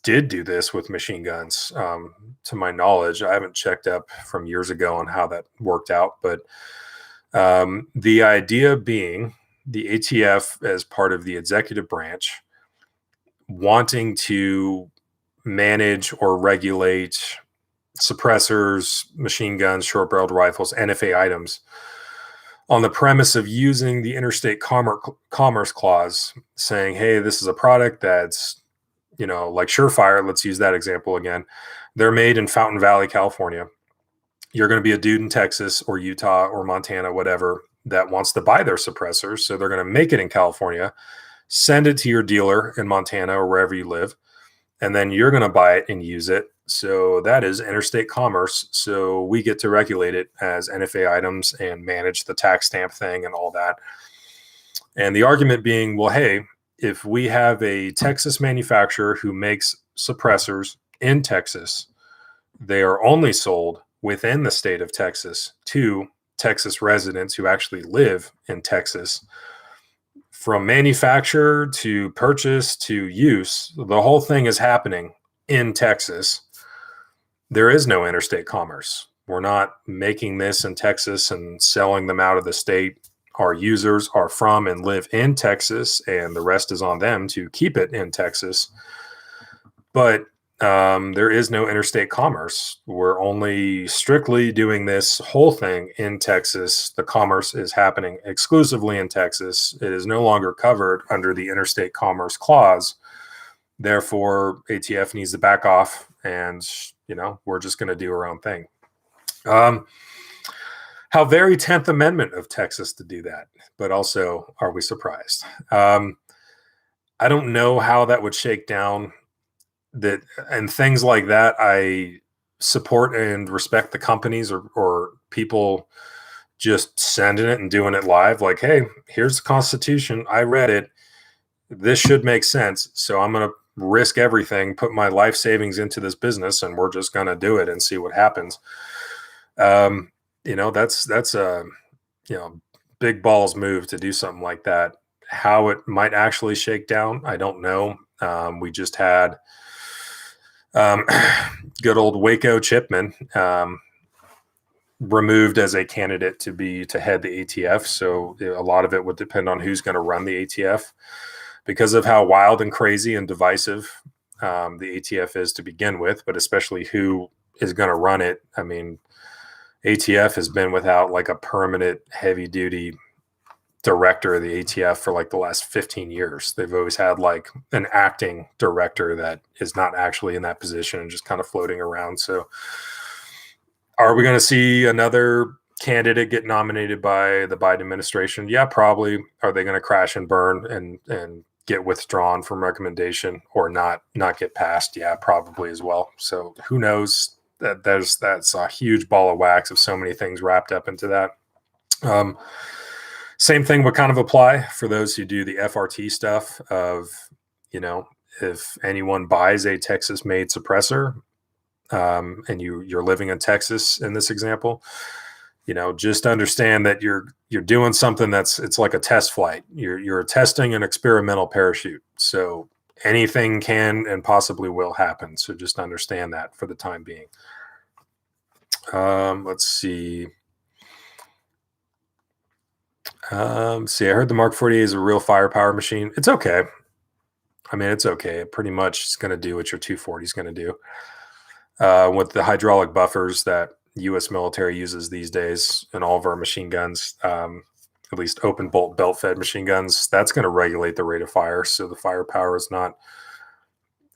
did do this with machine guns, to my knowledge. I haven't checked up from years ago on how that worked out, but the idea being the ATF, as part of the executive branch, wanting to manage or regulate suppressors, machine guns, short-barreled rifles, NFA items on the premise of using the interstate commerce clause, saying, hey, this is a product that's, like Surefire, let's use that example again. They're made in Fountain Valley, California. You're going to be a dude in Texas or Utah or Montana, whatever, that wants to buy their suppressors. So they're going to make it in California, send it to your dealer in Montana or wherever you live, and then you're going to buy it and use it. So that is interstate commerce. So we get to regulate it as NFA items and manage the tax stamp thing and all that. And the argument being, well, hey, if we have a Texas manufacturer who makes suppressors in Texas, they are only sold within the state of Texas to Texas residents who actually live in Texas. From manufacture to purchase to use, the whole thing is happening in Texas. There is no interstate commerce We're not making this in Texas and selling them out of the state. Our users are from and live in Texas, and the rest is on them to keep it in Texas. But there is no interstate commerce. We're only strictly doing this whole thing in Texas. The commerce is happening exclusively in Texas. It is no longer covered under the Interstate Commerce Clause. Therefore, ATF needs to back off, and we're just going to do our own thing. How very 10th Amendment of Texas to do that, but also, are we surprised? I don't know how that would shake down. That and things like that, I support and respect the companies or people just sending it and doing it live. Like, hey, here's the Constitution. I read it. This should make sense. So I'm going to risk everything, put my life savings into this business, and we're just going to do it and see what happens. That's a big balls move to do something like that. How it might actually shake down, I don't know. We just had good old Waco Chipman removed as a candidate to head the ATF. So a lot of it would depend on who's going to run the ATF because of how wild and crazy and divisive the ATF is to begin with, but especially who is going to run it. I mean, ATF has been without like a permanent heavy duty director of the ATF for like the last 15 years. They've always had like an acting director that is not actually in that position and just kind of floating around. So are we going to see another candidate get nominated by the Biden administration? Yeah, probably. Are they going to crash and burn and get withdrawn from recommendation or not get passed? Yeah, probably as well. So who knows? That's a huge ball of wax of so many things wrapped up into that. Same thing would kind of apply for those who do the FRT stuff of, if anyone buys a Texas-made suppressor and you're living in Texas in this example, just understand that you're doing something it's like a test flight. You're testing an experimental parachute. So anything can and possibly will happen. So just understand that for the time being. Let's see. I heard the Mark 48 is a real firepower machine. It's okay. I mean, it's okay. It pretty much is going to do what your 240 is going to do. With the hydraulic buffers that U.S. military uses these days in all of our machine guns, at least open bolt belt-fed machine guns, that's going to regulate the rate of fire. So the firepower is not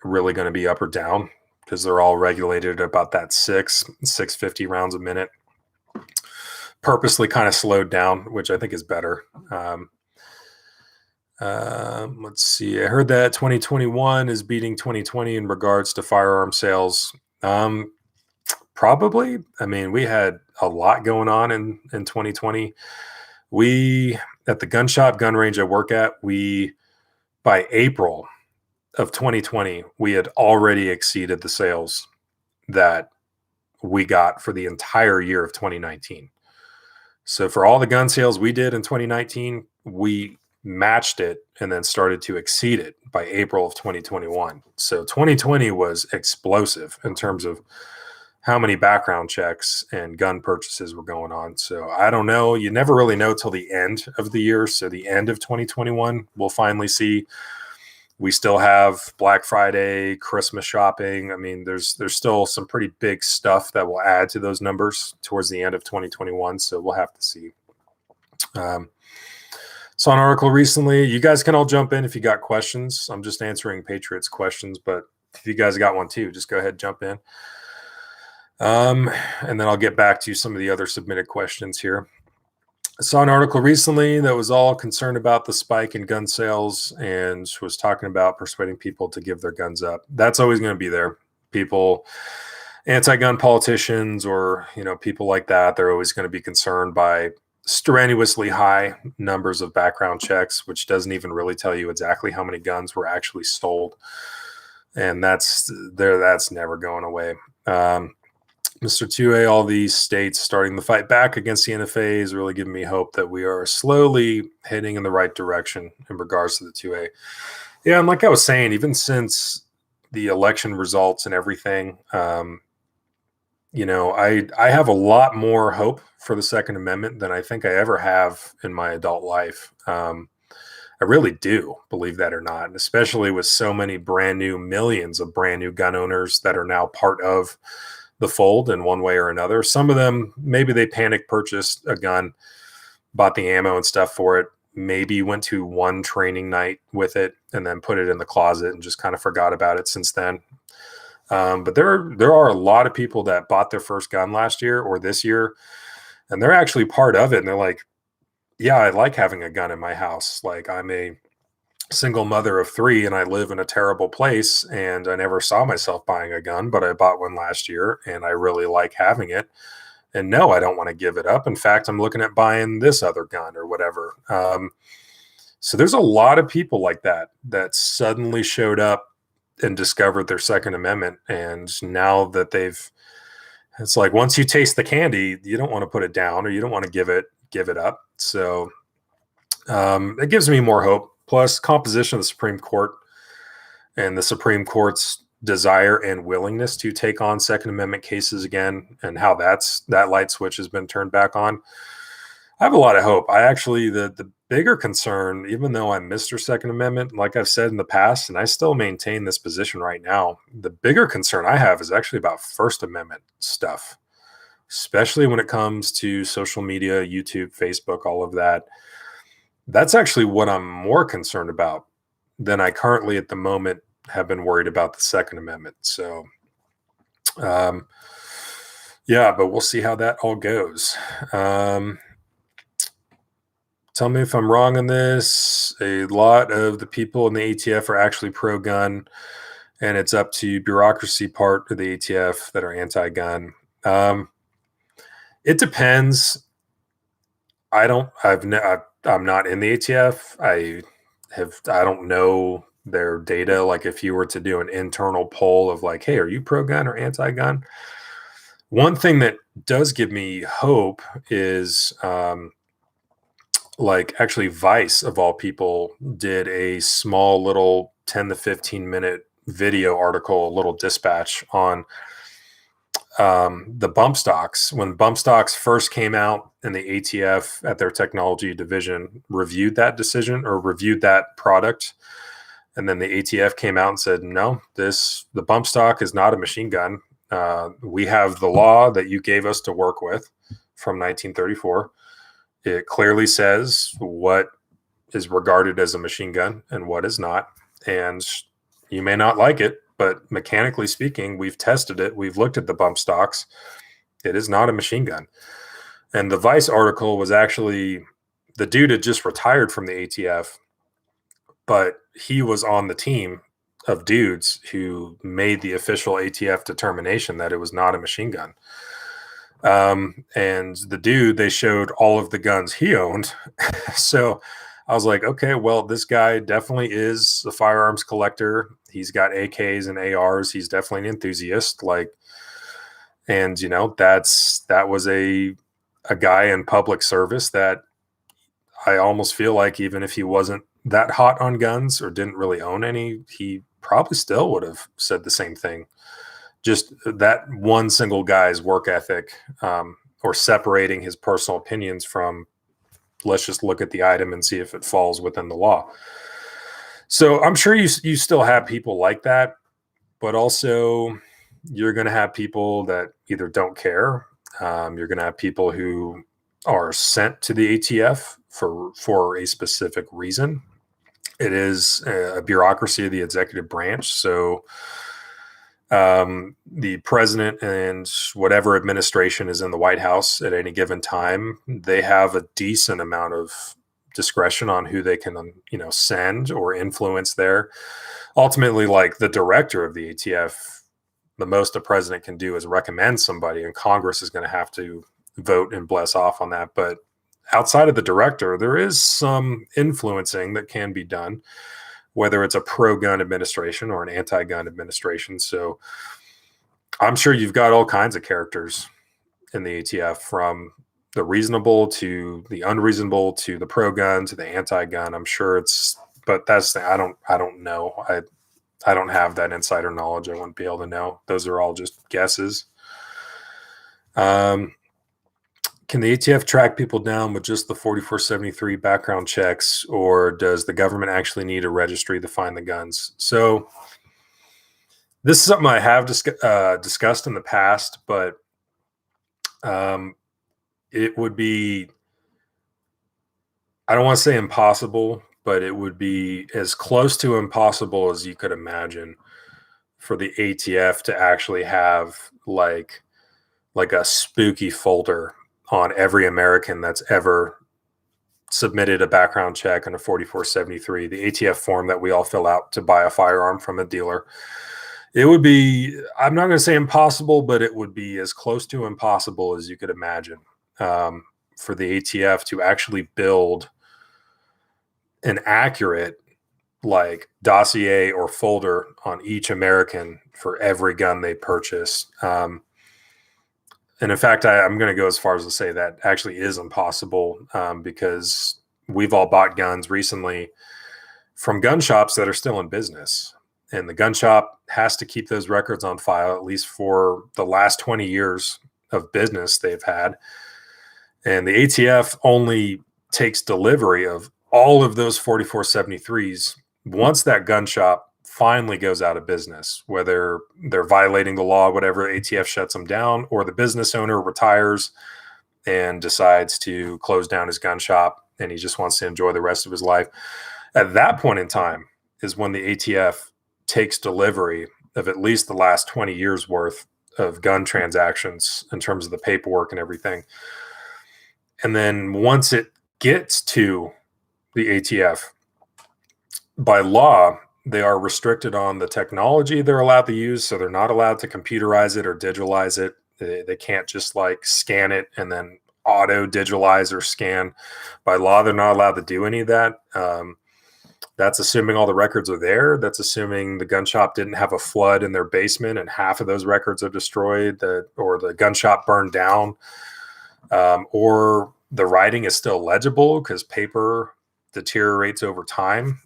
really going to be up or down because they're all regulated at about that 650 rounds a minute. Purposely kind of slowed down, which I think is better. Let's see. I heard that 2021 is beating 2020 in regards to firearm sales. Probably. I mean, we had a lot going on in 2020. We, at the gun shop, gun range I work at, by April of 2020, we had already exceeded the sales that we got for the entire year of 2019. So for all the gun sales we did in 2019, we matched it and then started to exceed it by April of 2021. So 2020 was explosive in terms of how many background checks and gun purchases were going on. So I don't know. You never really know till the end of the year. So the end of 2021, we'll finally see. We still have Black Friday, Christmas shopping. I mean, there's still some pretty big stuff that will add to those numbers towards the end of 2021. So we'll have to see. Saw an article recently. You guys can all jump in if you got questions. I'm just answering Patriots questions, but if you guys got one too, just go ahead and jump in. And then I'll get back to some of the other submitted questions here. I saw an article recently that was all concerned about the spike in gun sales and was talking about persuading people to give their guns up. That's always going to be there. People, anti-gun politicians or, people like that, they're always going to be concerned by strenuously high numbers of background checks, which doesn't even really tell you exactly how many guns were actually sold. And that's never going away. Mr. 2A, all these states starting the fight back against the NFA is really giving me hope that we are slowly heading in the right direction in regards to the 2A. Yeah, and like I was saying, even since the election results and everything, I have a lot more hope for the Second Amendment than I think I ever have in my adult life. I really do, believe that or not, and especially with so many millions of brand new gun owners that are now part of the fold in one way or another. Some of them, maybe they panic purchased a gun, bought the ammo and stuff for it, maybe went to one training night with it and then put it in the closet and just kind of forgot about it since then. But there are a lot of people that bought their first gun last year or this year, and they're actually part of it. And they're like, yeah, I like having a gun in my house. Like, I'm a single mother of three and I live in a terrible place, and I never saw myself buying a gun, but I bought one last year and I really like having it. And no, I don't want to give it up. In fact, I'm looking at buying this other gun or whatever. So there's a lot of people like that suddenly showed up and discovered their Second Amendment. And now that it's like, once you taste the candy, you don't want to put it down, or you don't want to give it up. So it gives me more hope. Plus, composition of the Supreme Court and the Supreme Court's desire and willingness to take on Second Amendment cases again, and how that light switch has been turned back on. I have a lot of hope. I actually, the bigger concern, even though I'm Mr. Second Amendment, like I've said in the past, and I still maintain this position right now, the bigger concern I have is actually about First Amendment stuff, especially when it comes to social media, YouTube, Facebook, all of that. That's actually what I'm more concerned about than I currently at the moment have been worried about the Second Amendment. So, yeah, but we'll see how that all goes. Tell me if I'm wrong on this. A lot of the people in the ATF are actually pro-gun, and it's up to bureaucracy part of the ATF that are anti-gun. It depends. I'm not in the ATF. I don't know their data. Like, if you were to do an internal poll of like, hey, are you pro-gun or anti-gun? One thing that does give me hope is, like, actually Vice of all people did a small little 10 to 15 minute video article, a little dispatch on the bump stocks. When bump stocks first came out, and the ATF at their technology division reviewed that decision or reviewed that product, and then the ATF came out and said, no, the bump stock is not a machine gun. We have the law that you gave us to work with from 1934. It clearly says what is regarded as a machine gun and what is not. And you may not like it, but mechanically speaking, we've tested it. We've looked at the bump stocks. It is not a machine gun. And the Vice article was actually, the dude had just retired from the ATF, but he was on the team of dudes who made the official ATF determination that it was not a machine gun. And the dude, they showed all of the guns he owned. So I was like, okay, well, this guy definitely is a firearms collector. He's got AKs and ARs. He's definitely an enthusiast. Like, and that was a guy in public service that I almost feel like, even if he wasn't that hot on guns or didn't really own any, he probably still would have said the same thing. Just that one single guy's work ethic, or separating his personal opinions from, let's just look at the item and see if it falls within the law. So I'm sure you still have people like that, but also you're going to have people that either don't care. You're going to have people who are sent to the ATF for a specific reason. It is a bureaucracy of the executive branch. So the president and whatever administration is in the White House at any given time, they have a decent amount of discretion on who they can, send or influence there. Ultimately, like the director of the ATF, the most a president can do is recommend somebody, and Congress is going to have to vote and bless off on that. But outside of the director, there is some influencing that can be done, whether it's a pro-gun administration or an anti-gun administration. So I'm sure you've got all kinds of characters in the ATF, from the reasonable to the unreasonable to the pro-gun to the anti-gun. I'm sure but I don't know. I don't have that insider knowledge. I wouldn't be able to know. Those are all just guesses. Um, can the ATF track people down with just the 4473 background checks, or does the government actually need a registry to find the guns? So this is something I have discussed in the past, but um, it would be, I don't want to say impossible, but it would be as close to impossible as you could imagine for the ATF to actually have like a spooky folder on every American that's ever submitted a background check on a 4473, the ATF form that we all fill out to buy a firearm from a dealer. It would be, I'm not going to say impossible, but it would be as close to impossible as you could imagine, for the ATF to actually build an accurate like dossier or folder on each American for every gun they purchase. And in fact, I'm going to go as far as to say that actually is impossible, because we've all bought guns recently from gun shops that are still in business. And the gun shop has to keep those records on file, at least for the last 20 years of business they've had. And the ATF only takes delivery of all of those 4473s once that gun shop finally goes out of business, whether they're violating the law, whatever, ATF shuts them down, or the business owner retires and decides to close down his gun shop and he just wants to enjoy the rest of his life. At that point in time is when the ATF takes delivery of at least the last 20 years worth of gun transactions in terms of the paperwork and everything. And then once it gets to the ATF, by law, they are restricted on the technology they're allowed to use. So they're not allowed to computerize it or digitalize it. They can't just like scan it and then auto digitalize or scan. By law, they're not allowed to do any of that. That's assuming all the records are there. That's assuming the gun shop didn't have a flood in their basement and half of those records are destroyed, or the gun shop burned down, or the writing is still legible because paper deteriorates over time.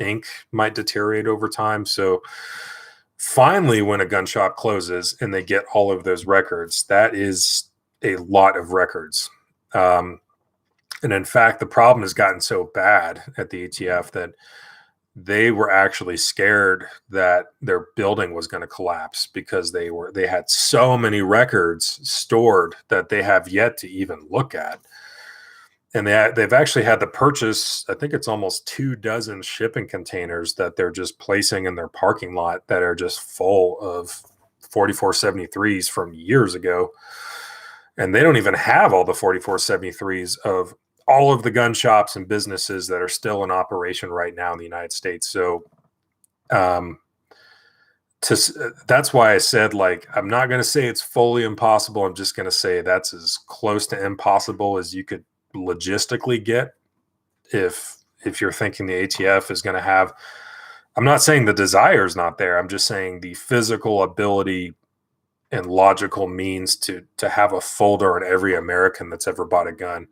Ink might deteriorate over time. So finally, when a gun shop closes and they get all of those records, that is a lot of records. And in fact, the problem has gotten so bad at the ATF that they were actually scared that their building was going to collapse because they had so many records stored that they have yet to even look at. And they've actually had to purchase, I think it's almost 24 shipping containers that they're just placing in their parking lot that are just full of 4473s from years ago. And they don't even have all the 4473s of all of the gun shops and businesses that are still in operation right now in the United States. So that's why I said, like, I'm not going to say it's fully impossible. I'm just going to say that's as close to impossible as you could logistically get if you're thinking the ATF is going to have, I'm not saying the desire is not there. I'm just saying the physical ability and logical means to have a folder on every American that's ever bought a gun.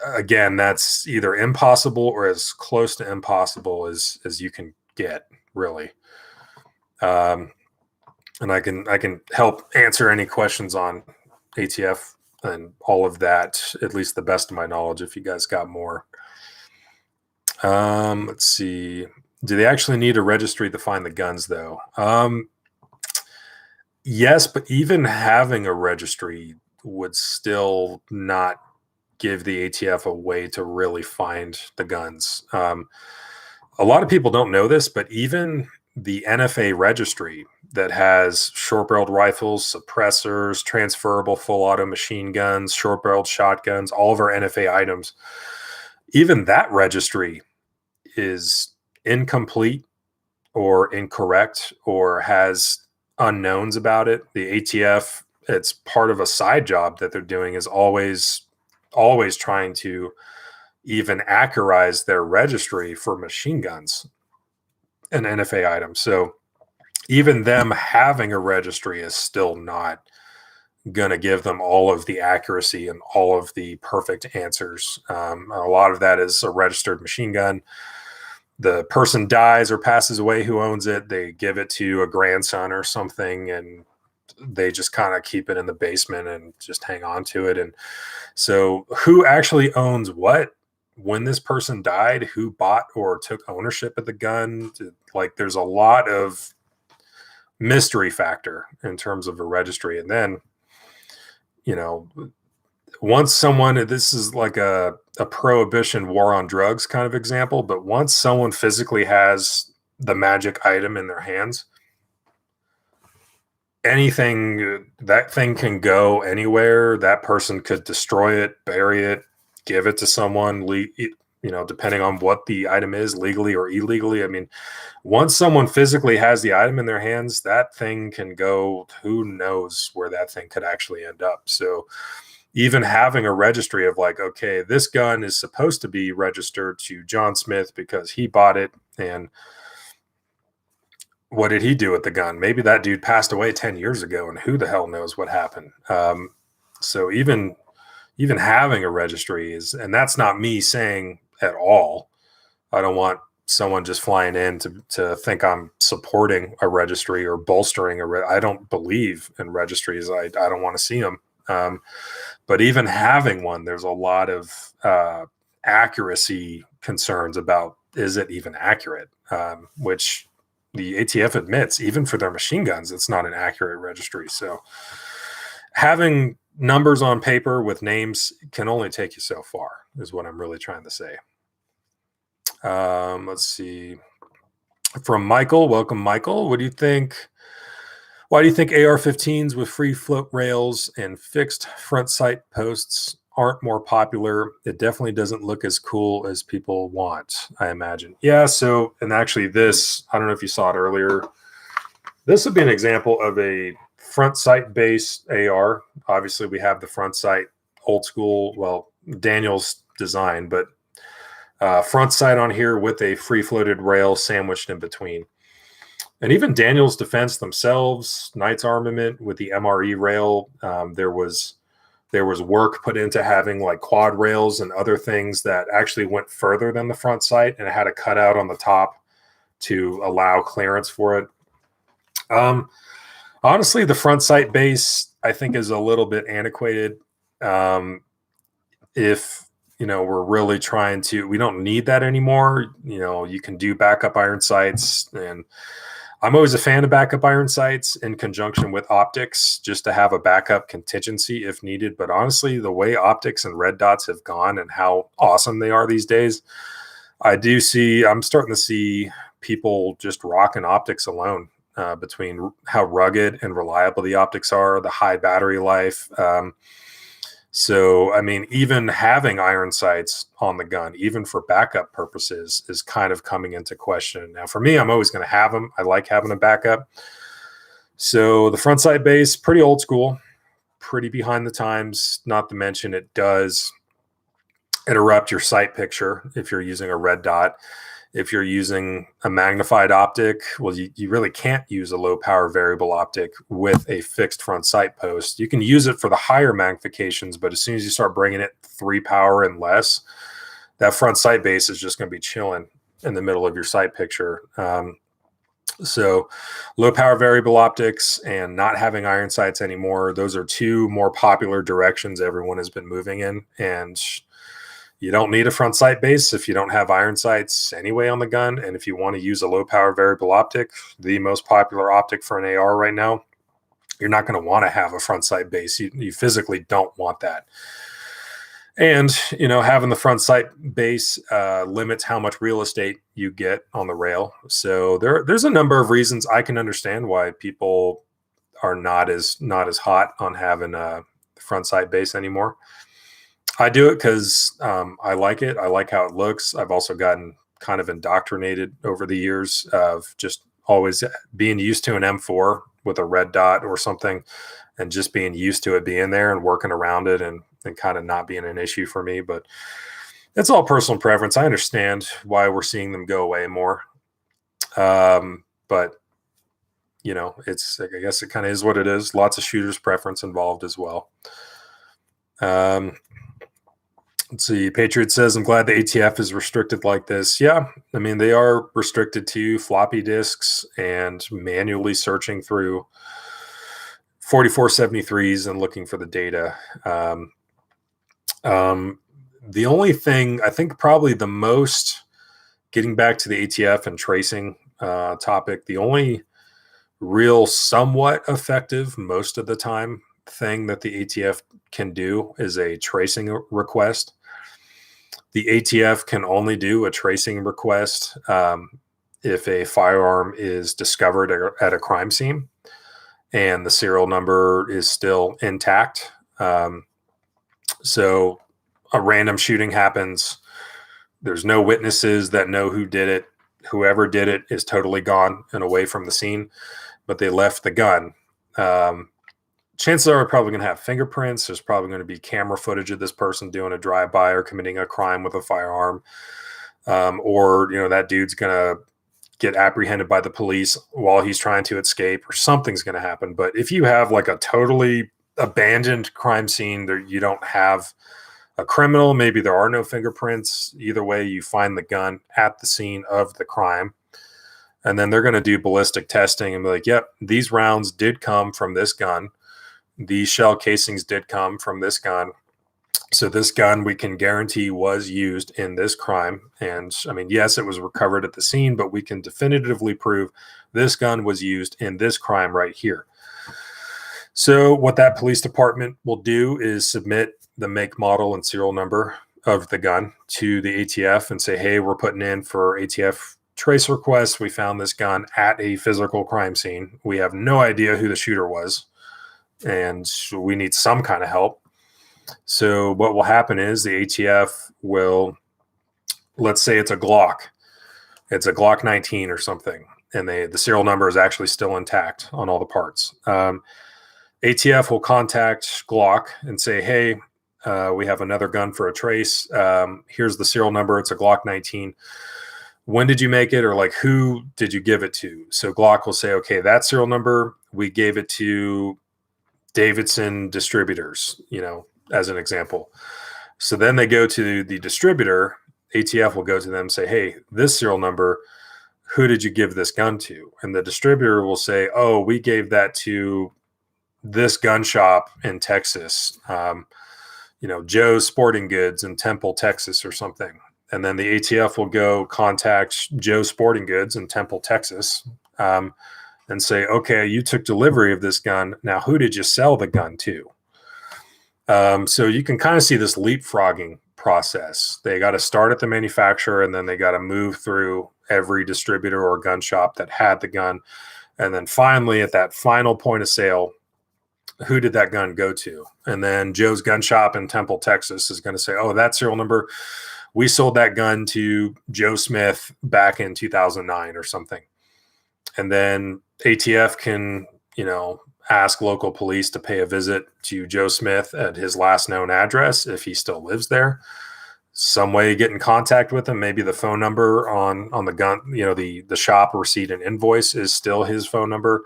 Again, that's either impossible or as close to impossible as you can get, really. And I can help answer any questions on ATF and all of that, at least the best of my knowledge, if you guys got more. Let's see. Do they actually need a registry to find the guns, though? Yes, but even having a registry would still not give the ATF a way to really find the guns. A lot of people don't know this, but even the NFA registry that has short-barreled rifles, suppressors, transferable full-auto machine guns, short-barreled shotguns, all of our NFA items, even that registry is incomplete or incorrect or has unknowns about it. The ATF, it's part of a side job that they're doing, is always trying to even accurize their registry for machine guns and NFA items. So even them having a registry is still not going to give them all of the accuracy and all of the perfect answers. A lot of that is a registered machine gun. The person dies or passes away who owns it. They give it to a grandson or something, and they just kind of keep it in the basement and just hang on to it. And so who actually owns what? When this person died, who bought or took ownership of the gun? Like, there's a lot of mystery factor in terms of a registry. And then, you know, once someone, this is like a prohibition war on drugs kind of example, but once someone physically has the magic item in their hands, anything, that thing can go anywhere. That person could destroy it, bury it, give it to someone, depending on what the item is, legally or illegally. I mean, once someone physically has the item in their hands, that thing can go, who knows where that thing could actually end up. So even having a registry of like, okay, this gun is supposed to be registered to John Smith because he bought it, and what did he do with the gun? Maybe that dude passed away 10 years ago, and who the hell knows what happened. So even having a registry is, and that's not me saying at all, I don't want someone just flying in to think I'm supporting a registry or bolstering I don't believe in registries. I don't want to see them. But even having one, there's a lot of accuracy concerns about, is it even accurate? Which the ATF admits, even for their machine guns, it's not an accurate registry. So having numbers on paper with names can only take you so far, is what I'm really trying to say. Let's see. From Michael, welcome, Michael. What do you think? Why do you think AR-15s with free float rails and fixed front sight posts aren't more popular? It definitely doesn't look as cool as people want, I imagine. Yeah, so, and actually this, I don't know if you saw it earlier, this would be an example of a front sight base AR. Obviously, we have the front sight old school, well, Daniel's design, but front sight on here with a free floated rail sandwiched in between. And even Daniel's Defense themselves, Knight's Armament with the MRE rail, there was work put into having like quad rails and other things that actually went further than the front sight, and it had a cutout on the top to allow clearance for it. Honestly, the front sight base, I think, is a little bit antiquated. If we're really trying to, we don't need that anymore. You can do backup iron sights, and I'm always a fan of backup iron sights in conjunction with optics, just to have a backup contingency if needed. But honestly, the way optics and red dots have gone and how awesome they are these days, I'm starting to see people just rocking optics alone, between how rugged and reliable the optics are, the high battery life. So, I mean, even having iron sights on the gun, even for backup purposes, is kind of coming into question. Now, for me, I'm always going to have them. I like having a backup. So the front sight base, pretty old school, pretty behind the times, not to mention it does interrupt your sight picture if you're using a red dot. If you're using a magnified optic, well, you really can't use a low power variable optic with a fixed front sight post. You can use it for the higher magnifications, but as soon as you start bringing it 3 power and less, that front sight base is just going to be chilling in the middle of your sight picture. So low power variable optics and not having iron sights anymore, those are two more popular directions everyone has been moving in. And you don't need a front sight base if you don't have iron sights anyway on the gun. And if you want to use a low power variable optic, the most popular optic for an AR right now, you're not going to want to have a front sight base. You physically don't want that. And, having the front sight base limits how much real estate you get on the rail. So there's a number of reasons I can understand why people are not as hot on having a front sight base anymore. I do it because I like it. I like how it looks. I've also gotten kind of indoctrinated over the years of just always being used to an M4 with a red dot or something, and just being used to it being there and working around it and kind of not being an issue for me. But it's all personal preference. I understand why we're seeing them go away more. But, I guess it kind of is what it is. Lots of shooters' preference involved as well. Let's see. Patriot says, I'm glad the ATF is restricted like this. Yeah, I mean, they are restricted to floppy disks and manually searching through 4473s and looking for the data. The only thing I think probably the most, getting back to the ATF and tracing topic, the only real somewhat effective most of the time thing that the ATF can do is a tracing request. The ATF can only do a tracing request if a firearm is discovered at a crime scene and the serial number is still intact. So a random shooting happens. There's no witnesses that know who did it. Whoever did it is totally gone and away from the scene, but they left the gun. Chances are we're probably going to have fingerprints. There's probably going to be camera footage of this person doing a drive-by or committing a crime with a firearm. Or, that dude's going to get apprehended by the police while he's trying to escape, or something's going to happen. But if you have like a totally abandoned crime scene, there you don't have a criminal, maybe there are no fingerprints. Either way, you find the gun at the scene of the crime. And then they're going to do ballistic testing and be like, yep, these rounds did come from this gun. These shell casings did come from this gun. So this gun we can guarantee was used in this crime. And I mean, yes, it was recovered at the scene, but we can definitively prove this gun was used in this crime right here. So what that police department will do is submit the make, model, and serial number of the gun to the ATF and say, hey, we're putting in for ATF trace requests. We found this gun at a physical crime scene. We have no idea who the shooter was, and we need some kind of help. So what will happen is the ATF will, let's say it's a Glock. It's a Glock 19 or something, and the serial number is actually still intact on all the parts. ATF will contact Glock and say, hey, we have another gun for a trace. Here's the serial number. It's a Glock 19. When did you make it? Or like, who did you give it to? So Glock will say, okay, that serial number, we gave it to Davidson Distributors, as an example. So then they go to the distributor. ATF will go to them and say, hey, this serial number, who did you give this gun to? And the distributor will say, oh, we gave that to this gun shop in Texas, Joe's Sporting Goods in Temple, Texas, or something. And then the ATF will go contact Joe's Sporting Goods in Temple, Texas, and say, okay, you took delivery of this gun. Now, who did you sell the gun to? So you can kind of see this leapfrogging process. They got to start at the manufacturer, and then they got to move through every distributor or gun shop that had the gun. And then finally, at that final point of sale, who did that gun go to? And then Joe's gun shop in Temple, Texas is going to say, oh, that serial number, we sold that gun to Joe Smith back in 2009 or something. And then ATF can, ask local police to pay a visit to Joe Smith at his last known address if he still lives there. Some way to get in contact with him. Maybe the phone number on the gun, the shop receipt and invoice is still his phone number.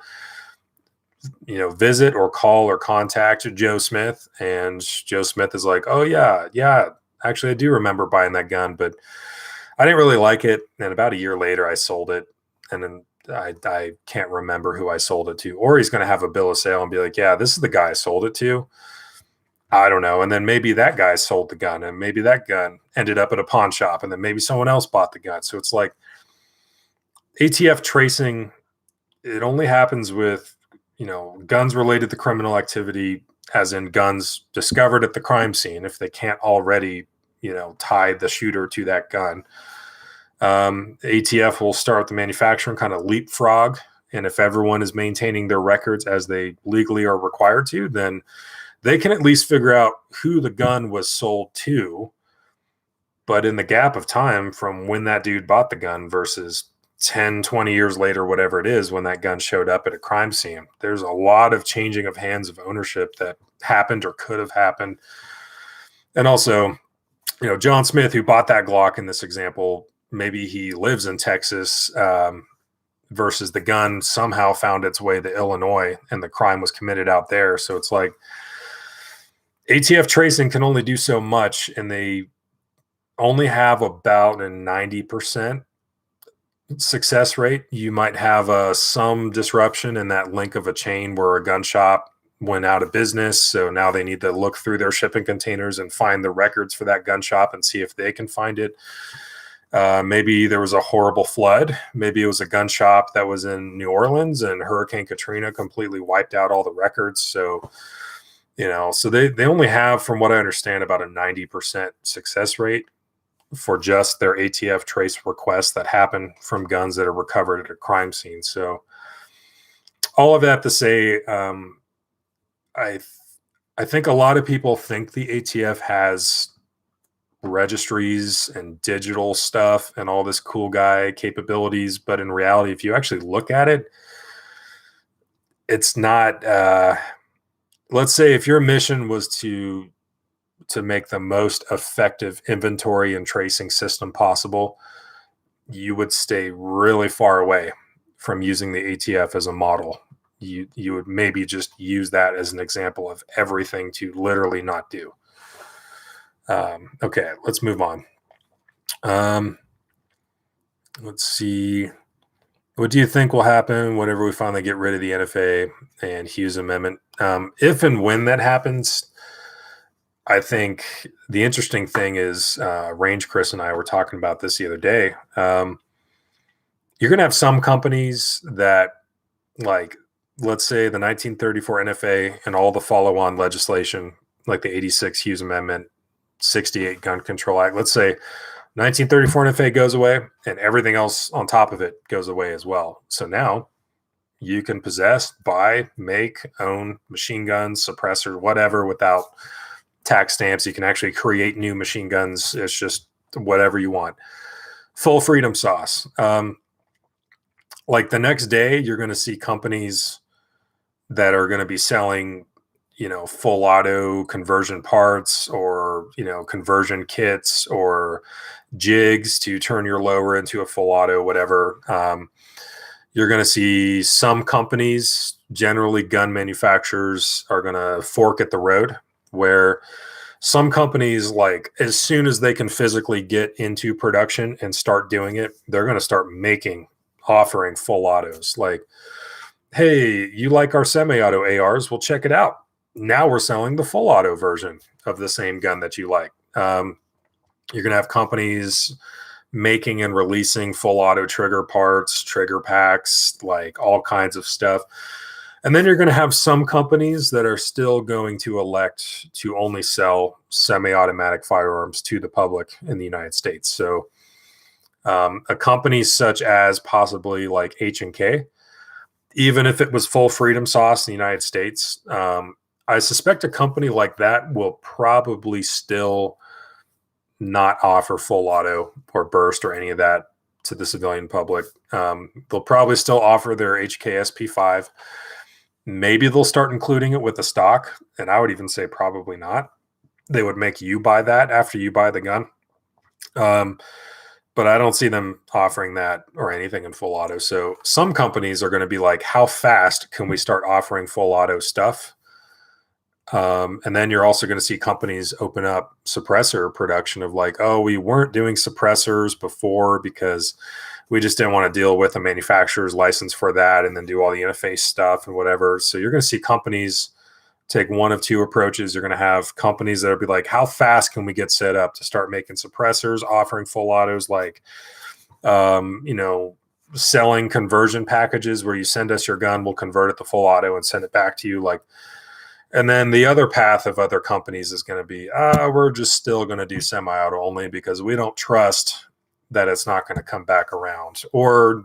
Visit or call or contact Joe Smith, and Joe Smith is like, oh yeah, actually I do remember buying that gun, but I didn't really like it. And about a year later I sold it. And then I can't remember who I sold it to. Or he's going to have a bill of sale and be like, yeah, this is the guy I sold it to. I don't know. And then maybe that guy sold the gun, and maybe that gun ended up at a pawn shop, and then maybe someone else bought the gun. So it's like ATF tracing, it only happens with, guns related to criminal activity, as in guns discovered at the crime scene, if they can't already, tie the shooter to that gun. ATF will start with the manufacturer and kind of leapfrog. And if everyone is maintaining their records as they legally are required to, then they can at least figure out who the gun was sold to. But in the gap of time from when that dude bought the gun versus 10, 20 years later, whatever it is, when that gun showed up at a crime scene, there's a lot of changing of hands of ownership that happened or could have happened. And also, John Smith, who bought that Glock in this example, maybe he lives in Texas, versus the gun somehow found its way to Illinois and the crime was committed out there. So it's like ATF tracing can only do so much, and they only have about a 90% success rate. You might have some disruption in that link of a chain where a gun shop went out of business. So now they need to look through their shipping containers and find the records for that gun shop and see if they can find it. Maybe there was a horrible flood. Maybe it was a gun shop that was in New Orleans and Hurricane Katrina completely wiped out all the records. So, so they only have, from what I understand, about a 90% success rate for just their ATF trace requests that happen from guns that are recovered at a crime scene. So all of that to say, I think a lot of people think the ATF has registries and digital stuff and all this cool guy capabilities, but in reality, if you actually look at it, it's not. Let's say if your mission was to make the most effective inventory and tracing system possible, you would stay really far away from using the ATF as a model. You would maybe just use that as an example of everything to literally not do. Okay, let's move on. Let's see. What do you think will happen whenever we finally get rid of the NFA and Hughes Amendment? If and when that happens, I think the interesting thing is, Range Chris and I were talking about this the other day. You're going to have some companies that, like, let's say the 1934 NFA and all the follow-on legislation, like the 86 Hughes Amendment, 68 Gun Control Act. Let's say 1934 NFA goes away and everything else on top of it goes away as well. So now you can possess, buy, make, own machine guns, suppressor, whatever, without tax stamps. You can actually create new machine guns. It's just whatever you want. Full freedom sauce. Like the next day, you're going to see companies that are going to be selling, full auto conversion parts or, conversion kits or jigs to turn your lower into a full auto, whatever. You're going to see some companies, generally gun manufacturers, are going to fork at the road, where some companies, like, as soon as they can physically get into production and start doing it, they're going to start offering full autos. Like, hey, you like our semi-auto ARs? Well, check it out. Now we're selling the full auto version of the same gun that you like. You're going to have companies making and releasing full auto trigger parts, trigger packs, like all kinds of stuff. And then you're going to have some companies that are still going to elect to only sell semi-automatic firearms to the public in the United States. So a company such as possibly like H&K, even if it was full freedom sauce in the United States, I suspect a company like that will probably still not offer full auto or burst or any of that to the civilian public. They'll probably still offer their HKSP5. Maybe they'll start including it with the stock, and I would even say probably not. They would make you buy that after you buy the gun. But I don't see them offering that or anything in full auto. So some companies are going to be like, how fast can we start offering full auto stuff? And then you're also going to see companies open up suppressor production of like, oh, we weren't doing suppressors before because we just didn't want to deal with a manufacturer's license for that and then do all the interface stuff and whatever. So you're going to see companies take one of two approaches. You're going to have companies that will be like, how fast can we get set up to start making suppressors, offering full autos, like, selling conversion packages where you send us your gun, we'll convert it to full auto and send it back to you. Like, and then the other path of other companies is going to be, we're just still going to do semi-auto only because we don't trust that it's not going to come back around. Or,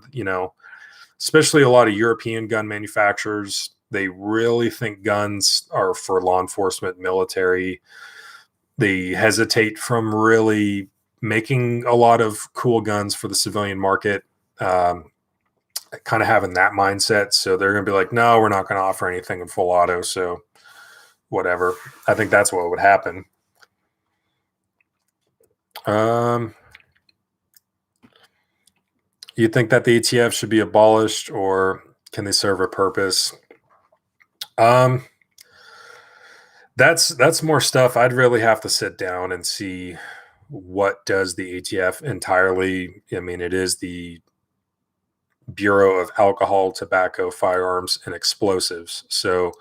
especially a lot of European gun manufacturers, they really think guns are for law enforcement, military. They hesitate from really making a lot of cool guns for the civilian market, kind of having that mindset. So they're going to be like, no, we're not going to offer anything in full auto. So whatever. I think that's what would happen. You think that the ETF should be abolished, or can they serve a purpose? That's more stuff I'd really have to sit down and see what does the ATF entirely. I mean, it is the Bureau of Alcohol, Tobacco, Firearms, and Explosives. So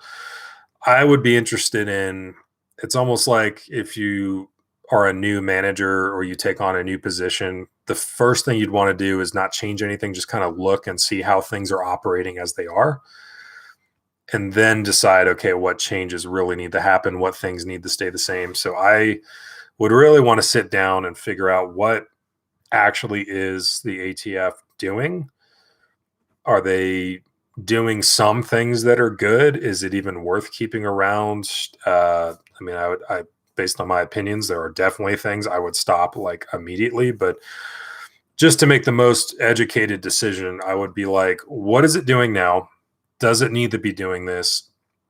I would be interested in, it's almost like if you are a new manager or you take on a new position, the first thing you'd want to do is not change anything, just kind of look and see how things are operating as they are, and then decide, okay, what changes really need to happen, what things need to stay the same. So I would really want to sit down and figure out what actually is the ATF doing. Are they doing some things that are good? Is it even worth keeping around? I mean, I, based on my opinions, there are definitely things I would stop like immediately, but just to make the most educated decision, I would be like, what is it doing now? Does it need to be doing this?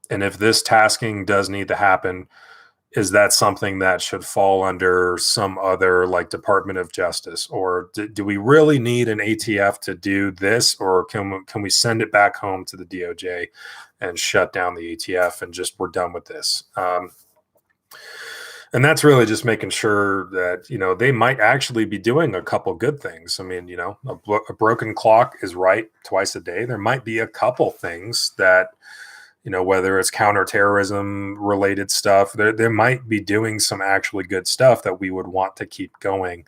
And if this tasking does need to happen, is that something that should fall under some other like Department of Justice, or do we really need an ATF to do this, or can we send it back home to the DOJ and shut down the ATF and just we're done with this? And that's really just making sure that they might actually be doing a couple good things. I mean, a broken clock is right twice a day. There might be a couple things that whether it's counterterrorism related stuff, there might be doing some actually good stuff that we would want to keep going.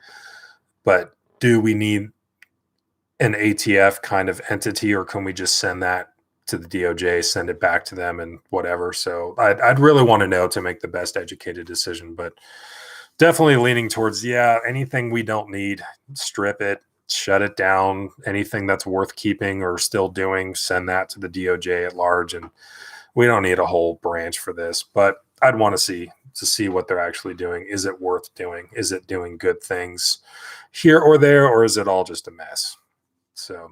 But do we need an ATF kind of entity, or can we just send that to the DOJ, send it back to them and whatever? So I'd really want to know to make the best educated decision, but definitely leaning towards, anything we don't need, strip it, shut it down. Anything that's worth keeping or still doing, send that to the DOJ at large. And we don't need a whole branch for this, but I'd want to see what they're actually doing. Is it worth doing? Is it doing good things here or there, or is it all just a mess? So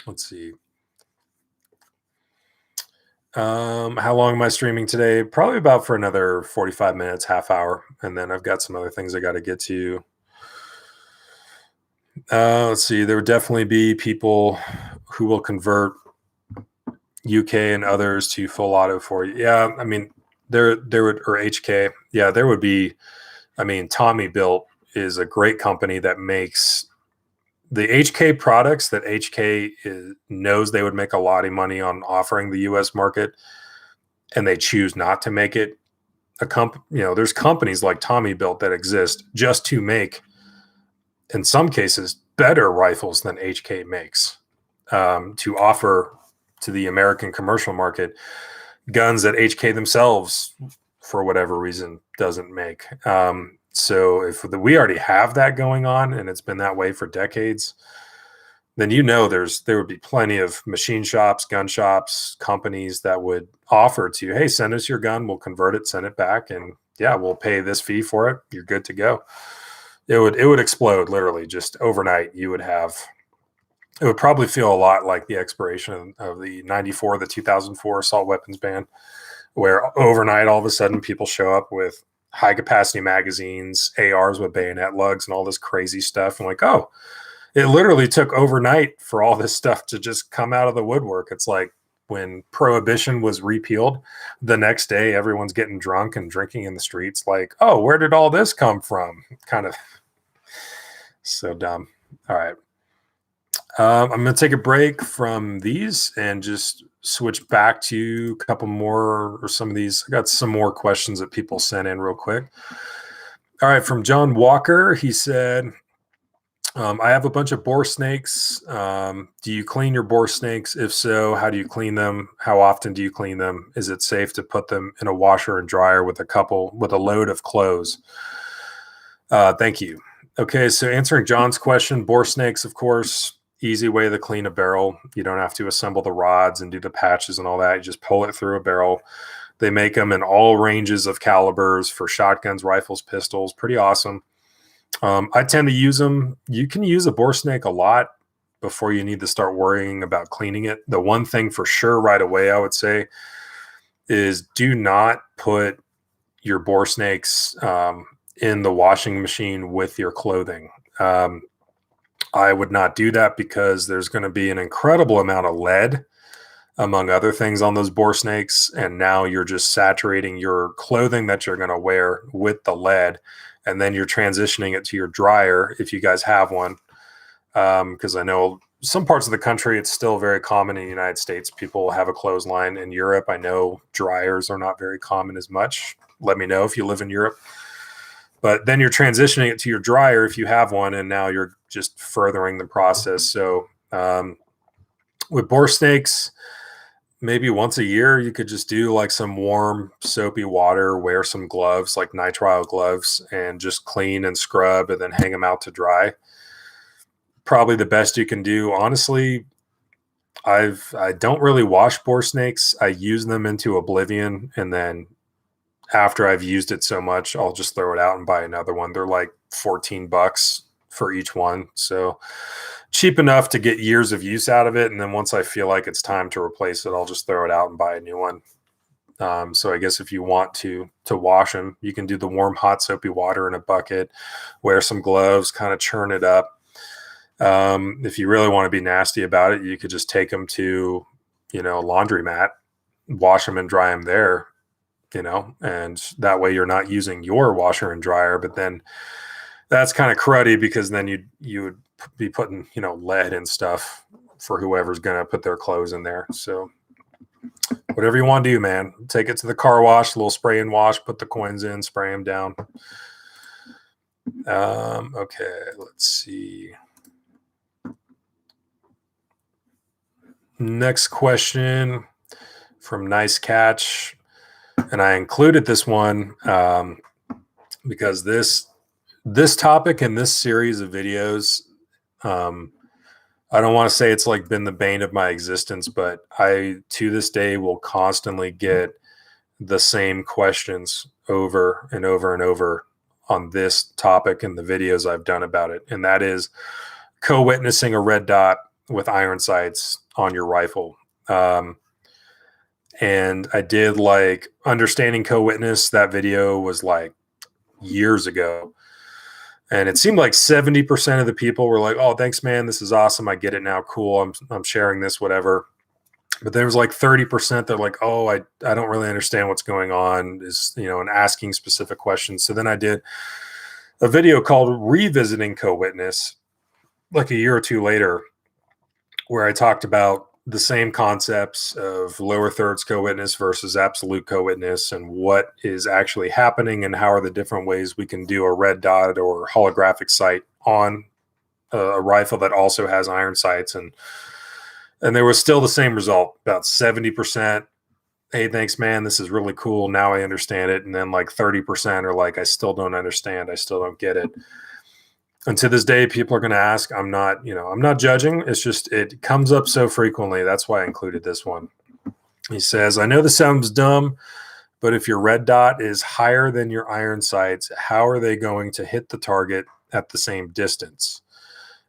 let's see. How long am I streaming today? Probably about for another 45 minutes, half hour. And then I've got some other things I got to get to. Let's see. There would definitely be people who will convert UK and others to full auto for you. Yeah, I mean, there would, or HK. Yeah, there would be. I mean, Tommy Built is a great company that makes the HK products that knows they would make a lot of money on offering the US market, and they choose not to make it. There's companies like Tommy Built that exist just to make, in some cases, better rifles than HK makes, to offer to the American commercial market guns that HK themselves, for whatever reason, doesn't make. So if we already have that going on, and it's been that way for decades, then there would be plenty of machine shops, gun shops, companies that would offer to, hey, send us your gun, we'll convert it, send it back, and we'll pay this fee for it. You're good to go. It would explode literally just overnight. It would probably feel a lot like the expiration of the 94, the 2004 assault weapons ban, where overnight, all of a sudden, people show up with high capacity magazines, ARs with bayonet lugs, and all this crazy stuff. And like, oh, it literally took overnight for all this stuff to just come out of the woodwork. It's like when Prohibition was repealed, the next day, everyone's getting drunk and drinking in the streets. Like, oh, where did all this come from? Kind of so dumb. All right. I'm going to take a break from these and just switch back to a couple more, or some of these. I got some more questions that people sent in real quick. All right. From John Walker, he said, I have a bunch of bore snakes. Do you clean your bore snakes? If so, how do you clean them? How often do you clean them? Is it safe to put them in a washer and dryer with a load of clothes? Thank you. Okay. So answering John's question, bore snakes, of course, easy way to clean a barrel. You don't have to assemble the rods and do the patches and all that. You just pull it through a barrel. They make them in all ranges of calibers for shotguns, rifles, pistols. Pretty awesome. I tend to use them. You can use a bore snake a lot before you need to start worrying about cleaning it. The one thing for sure right away, I would say, is do not put your bore snakes in the washing machine with your clothing. I would not do that because there's going to be an incredible amount of lead, among other things, on those bore snakes. And now you're just saturating your clothing that you're going to wear with the lead. And then you're transitioning it to your dryer, if you guys have one. Because I know some parts of the country, it's still very common in the United States. People have a clothesline. In Europe, I know dryers are not very common as much. Let me know if you live in Europe. But then you're transitioning it to your dryer if you have one, and now you're just furthering the process. So with boar snakes, maybe once a year, you could just do like some warm, soapy water, wear some gloves, like nitrile gloves, and just clean and scrub and then hang them out to dry. Probably the best you can do. Honestly, I don't really wash boar snakes. I use them into oblivion, and then after I've used it so much, I'll just throw it out and buy another one. They're like $14 for each one. So cheap enough to get years of use out of it. And then once I feel like it's time to replace it, I'll just throw it out and buy a new one. So I guess if you want to wash them, you can do the warm, hot, soapy water in a bucket, wear some gloves, kind of churn it up. If you really want to be nasty about it, you could just take them to, a laundromat, wash them and dry them there, and that way you're not using your washer and dryer. But then that's kind of cruddy, because then you would be putting, lead and stuff for whoever's going to put their clothes in there. So whatever you want to do, man, take it to the car wash, a little spray and wash, put the coins in, spray them down. Okay, let's see. Next question from Nice Catch. And I included this one because this topic in this series of videos, I don't want to say it's like been the bane of my existence, but I, to this day, will constantly get the same questions over and over and over on this topic in the videos I've done about it. And that is co-witnessing a red dot with iron sights on your rifle. And I did like understanding co-witness. That video was like years ago. And it seemed like 70% of the people were like, oh, thanks, man. This is awesome. I get it now. Cool. I'm sharing this, whatever. But there was like 30% that like, oh, I don't really understand what's going on, and asking specific questions. So then I did a video called Revisiting Co-Witness like a year or two later, where I talked about the same concepts of lower thirds co-witness versus absolute co-witness, and what is actually happening, and how are the different ways we can do a red dot or holographic sight on a rifle that also has iron sights. And there was still the same result, about 70%. Hey, thanks, man. This is really cool. Now I understand it. And then like 30% are like, I still don't understand. I still don't get it. And to this day, people are going to ask. I'm not judging. It's just, it comes up so frequently. That's why I included this one. He says, I know this sounds dumb, but if your red dot is higher than your iron sights, how are they going to hit the target at the same distance?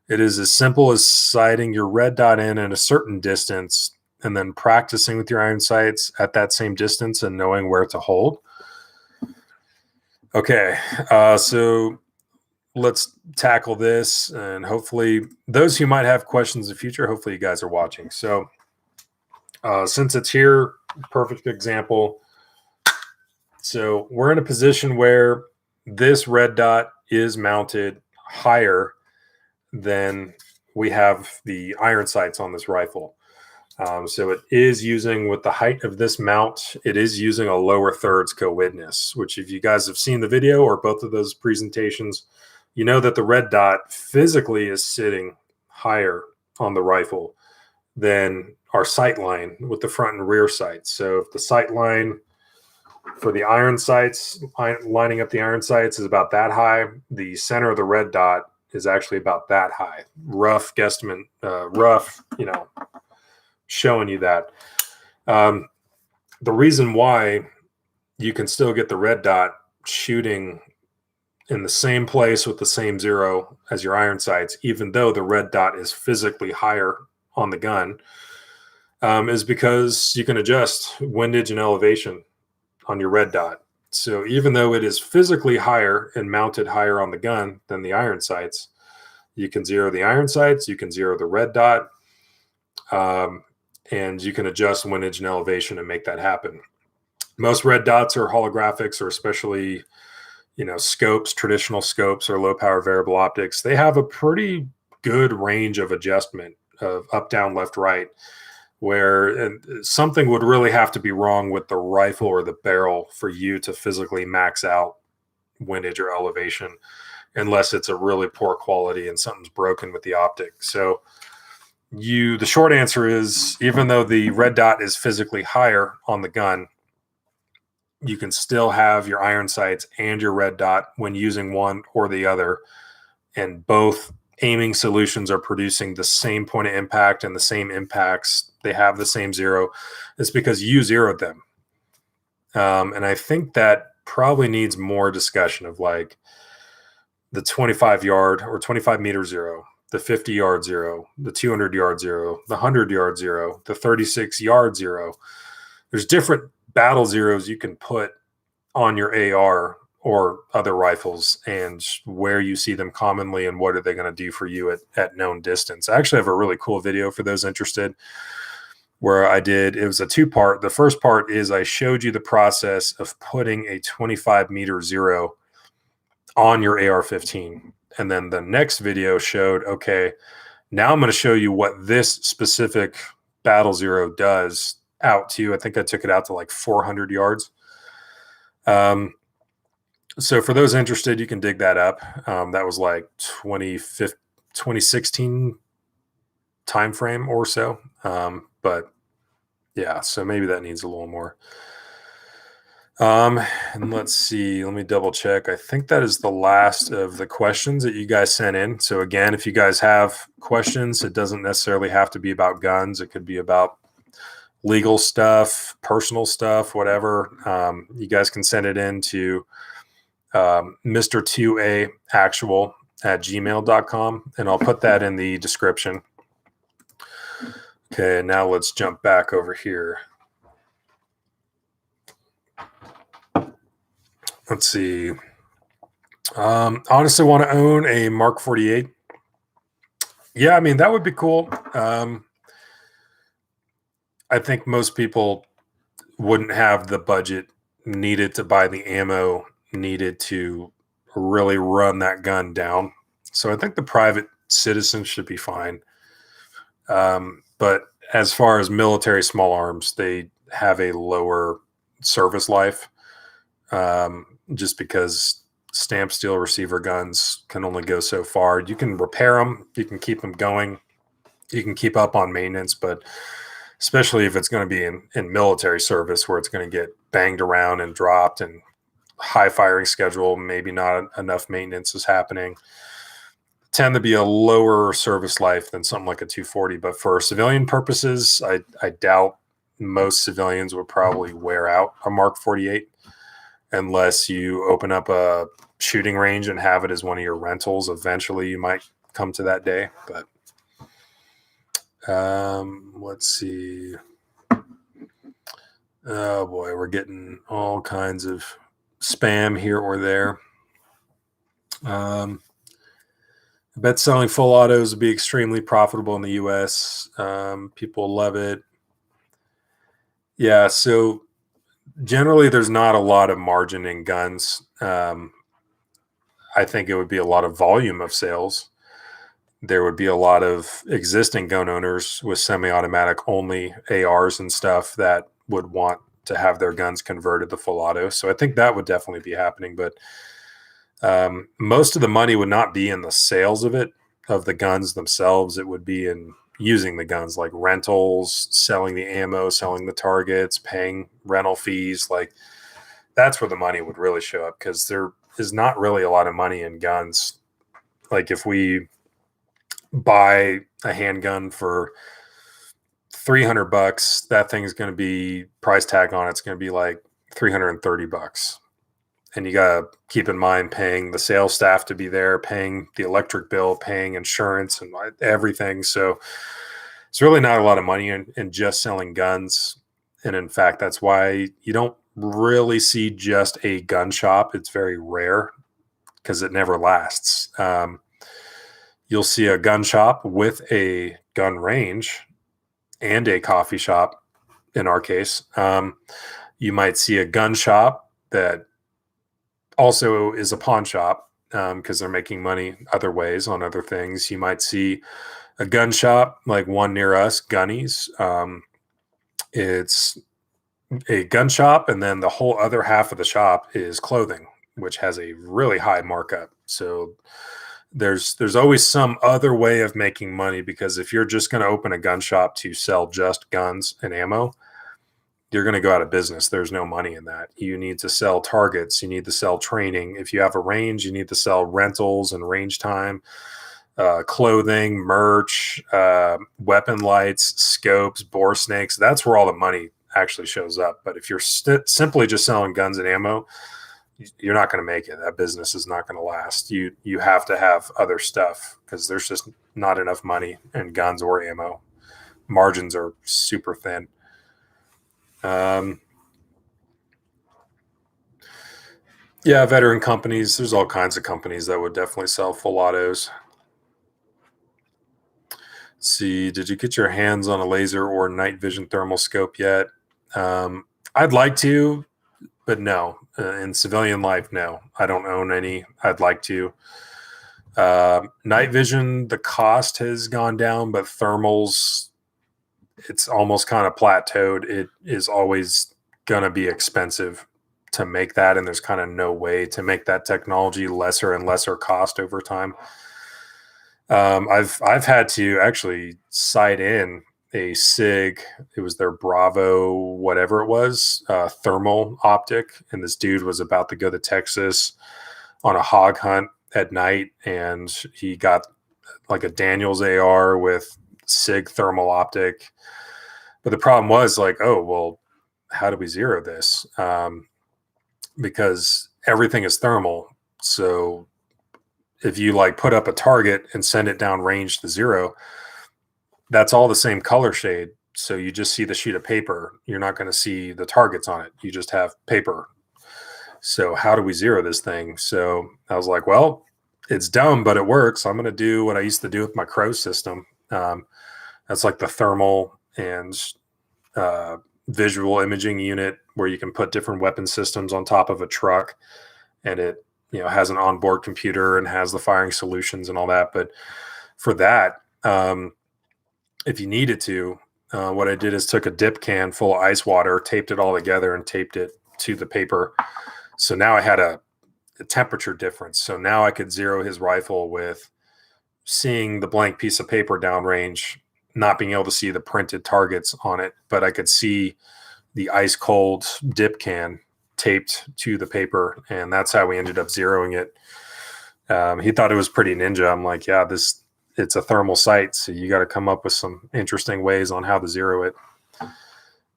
It is as simple as sighting your red dot in at a certain distance and then practicing with your iron sights at that same distance and knowing where to hold. Okay, so let's tackle this, and hopefully those who might have questions in the future, hopefully you guys are watching. So since it's here, perfect example. So we're in a position where this red dot is mounted higher than we have the iron sights on this rifle. So it is using, with the height of this mount, it is using a lower thirds co-witness, which if you guys have seen the video or both of those presentations, you know that the red dot physically is sitting higher on the rifle than our sight line with the front and rear sights. So if the sight line for the iron sights, lining up the iron sights, is about that high, the center of the red dot is actually about that high. Rough guesstimate, showing you that. The reason why you can still get the red dot shooting in the same place with the same zero as your iron sights, even though the red dot is physically higher on the gun, is because you can adjust windage and elevation on your red dot. So even though it is physically higher and mounted higher on the gun than the iron sights, you can zero the iron sights, you can zero the red dot, and you can adjust windage and elevation and make that happen. Most red dots are holographics, or especially scopes, traditional scopes or low power variable optics. They have a pretty good range of adjustment. of up, down, left, right, where something would really have to be wrong with the rifle or the barrel for you to physically max out windage or elevation, unless it's a really poor quality and something's broken with the optic. So the short answer is, even though the red dot is physically higher on the gun, you can still have your iron sights and your red dot when using one or the other, and both aiming solutions are producing the same point of impact and the same impacts. They have the same zero. It's because you zeroed them. And I think that probably needs more discussion of like the 25-yard or 25-meter zero, the 50-yard zero, the 200-yard zero, the 100-yard zero, the 36-yard zero. There's different battle zeros you can put on your AR or other rifles, and where you see them commonly and what are they going to do for you at known distance. I actually have a really cool video for those interested where it was a 2-part. The first part is I showed you the process of putting a 25-meter zero on your AR-15. And then the next video showed, okay, now I'm going to show you what this specific battle zero does out to, I think I took it out to like 400 yards. So for those interested, you can dig that up. That was like 2016 time frame or so. But yeah, so maybe that needs a little more. And let's see, let me double check. I think that is the last of the questions that you guys sent in. So again, if you guys have questions, it doesn't necessarily have to be about guns. It could be about legal stuff, personal stuff, whatever. You guys can send it in to Mr2Actual@gmail.com, and I'll put that in the description. Okay, now let's jump back over here. Let's see. Honestly, want to own a Mark 48. Yeah, I mean, that would be cool. I think most people wouldn't have the budget needed to buy the ammo needed to really run that gun down. So I think the private citizens should be fine. But as far as military small arms, they have a lower service life, just because stamp steel receiver guns can only go so far. You can repair them, you can keep them going, you can keep up on maintenance, but especially if it's going to be in military service where it's going to get banged around and dropped and high firing schedule, maybe not enough maintenance is happening, tend to be a lower service life than something like a 240. But for civilian purposes, I doubt most civilians would probably wear out a Mark 48 unless you open up a shooting range and have it as one of your rentals. Eventually you might come to that day, but let's see. Oh boy, we're getting all kinds of spam here or there. I bet selling full autos would be extremely profitable in the US. People love it. Yeah, so generally there's not a lot of margin in guns. I think it would be a lot of volume of sales. There would be a lot of existing gun owners with semi-automatic only ARs and stuff that would want to have their guns converted to full auto. So I think that would definitely be happening. But most of the money would not be in the sales of the guns themselves. It would be in using the guns, like rentals, selling the ammo, selling the targets, paying rental fees. Like that's where the money would really show up, because there is not really a lot of money in guns. Like if we buy a handgun for $300, that thing is going to be price tag on it's going to be like $330. And you got to keep in mind paying the sales staff to be there, paying the electric bill, paying insurance and everything. So it's really not a lot of money in just selling guns. And in fact, that's why you don't really see just a gun shop. It's very rare because it never lasts. You'll see a gun shop with a gun range and a coffee shop, in our case. You might see a gun shop that also is a pawn shop, because they're making money other ways on other things. You might see a gun shop, like one near us, Gunny's. It's a gun shop, and then the whole other half of the shop is clothing, which has a really high markup. So there's always some other way of making money, because if you're just going to open a gun shop to sell just guns and ammo, you're going to go out of business. There's no money in that. You need to sell targets. You need to sell training. If you have a range, you need to sell rentals and range time, clothing, merch, weapon lights, scopes, bore snakes. That's where all the money actually shows up. But if you're simply just selling guns and ammo, you're not going to make it. That business is not going to last. You have to have other stuff, because there's just not enough money in guns or ammo. Margins are super thin. Yeah, veteran companies. There's all kinds of companies that would definitely sell full autos. Let's see, did you get your hands on a laser or night vision thermal scope yet? I'd like to, but no. In civilian life, no. I don't own any. I'd like to. Night vision, the cost has gone down, but thermals, it's almost kind of plateaued. It is always going to be expensive to make that, and there's kind of no way to make that technology lesser and lesser cost over time. I've had to actually sight in a SIG. It was their Bravo, whatever it was, thermal optic, and this dude was about to go to Texas on a hog hunt at night, and he got like a Daniels AR with SIG thermal optic. But the problem was like, oh, well, how do we zero this? Because everything is thermal. So if you like put up a target and send it down range to zero, that's all the same color shade. So you just see the sheet of paper. You're not going to see the targets on it. You just have paper. So how do we zero this thing? So I was like, well, it's dumb, but it works. I'm going to do what I used to do with my Crow system. That's like the thermal and visual imaging unit where you can put different weapon systems on top of a truck, and it has an onboard computer and has the firing solutions and all that. But for that, if you needed to, what I did is took a dip can full of ice water, taped it all together, and taped it to the paper. So now I had a temperature difference. So now I could zero his rifle with seeing the blank piece of paper downrange, not being able to see the printed targets on it, but I could see the ice cold dip can taped to the paper, and that's how we ended up zeroing it. He thought it was pretty ninja. I'm like, yeah, it's a thermal sight, so you got to come up with some interesting ways on how to zero it.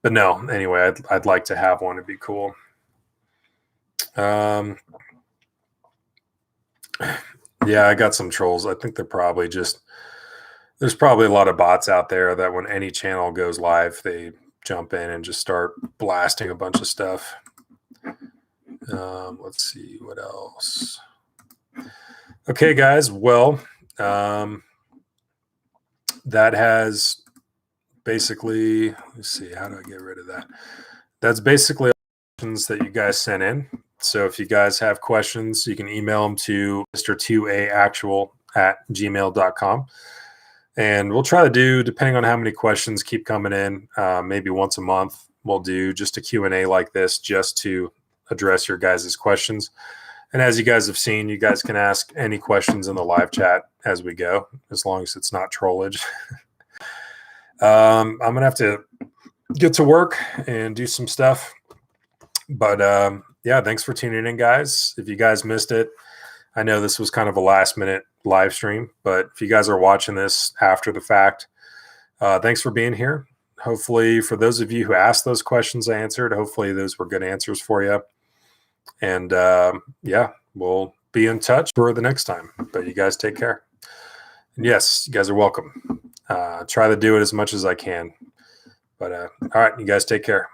But no, anyway, I'd like to have one. It'd be cool. Yeah, I got some trolls. I think they're probably there's probably a lot of bots out there that when any channel goes live, they jump in and just start blasting a bunch of stuff. Let's see what else. Okay, guys. Well, that has basically, let's see, how do I get rid of that? That's basically all the questions that you guys sent in. So if you guys have questions, you can email them to mr2aactual@gmail.com. And we'll try to do, depending on how many questions keep coming in, maybe once a month, we'll do just a Q&A like this just to address your guys' questions. And as you guys have seen, you guys can ask any questions in the live chat as we go, as long as it's not trollage. I'm going to have to get to work and do some stuff. But yeah, thanks for tuning in, guys. If you guys missed it, I know this was kind of a last minute live stream, but if you guys are watching this after the fact, thanks for being here. Hopefully for those of you who asked those questions I answered, hopefully those were good answers for you. And yeah, we'll be in touch for the next time, but you guys take care. And yes, you guys are welcome. Try to do it as much as I can, but all right, you guys take care.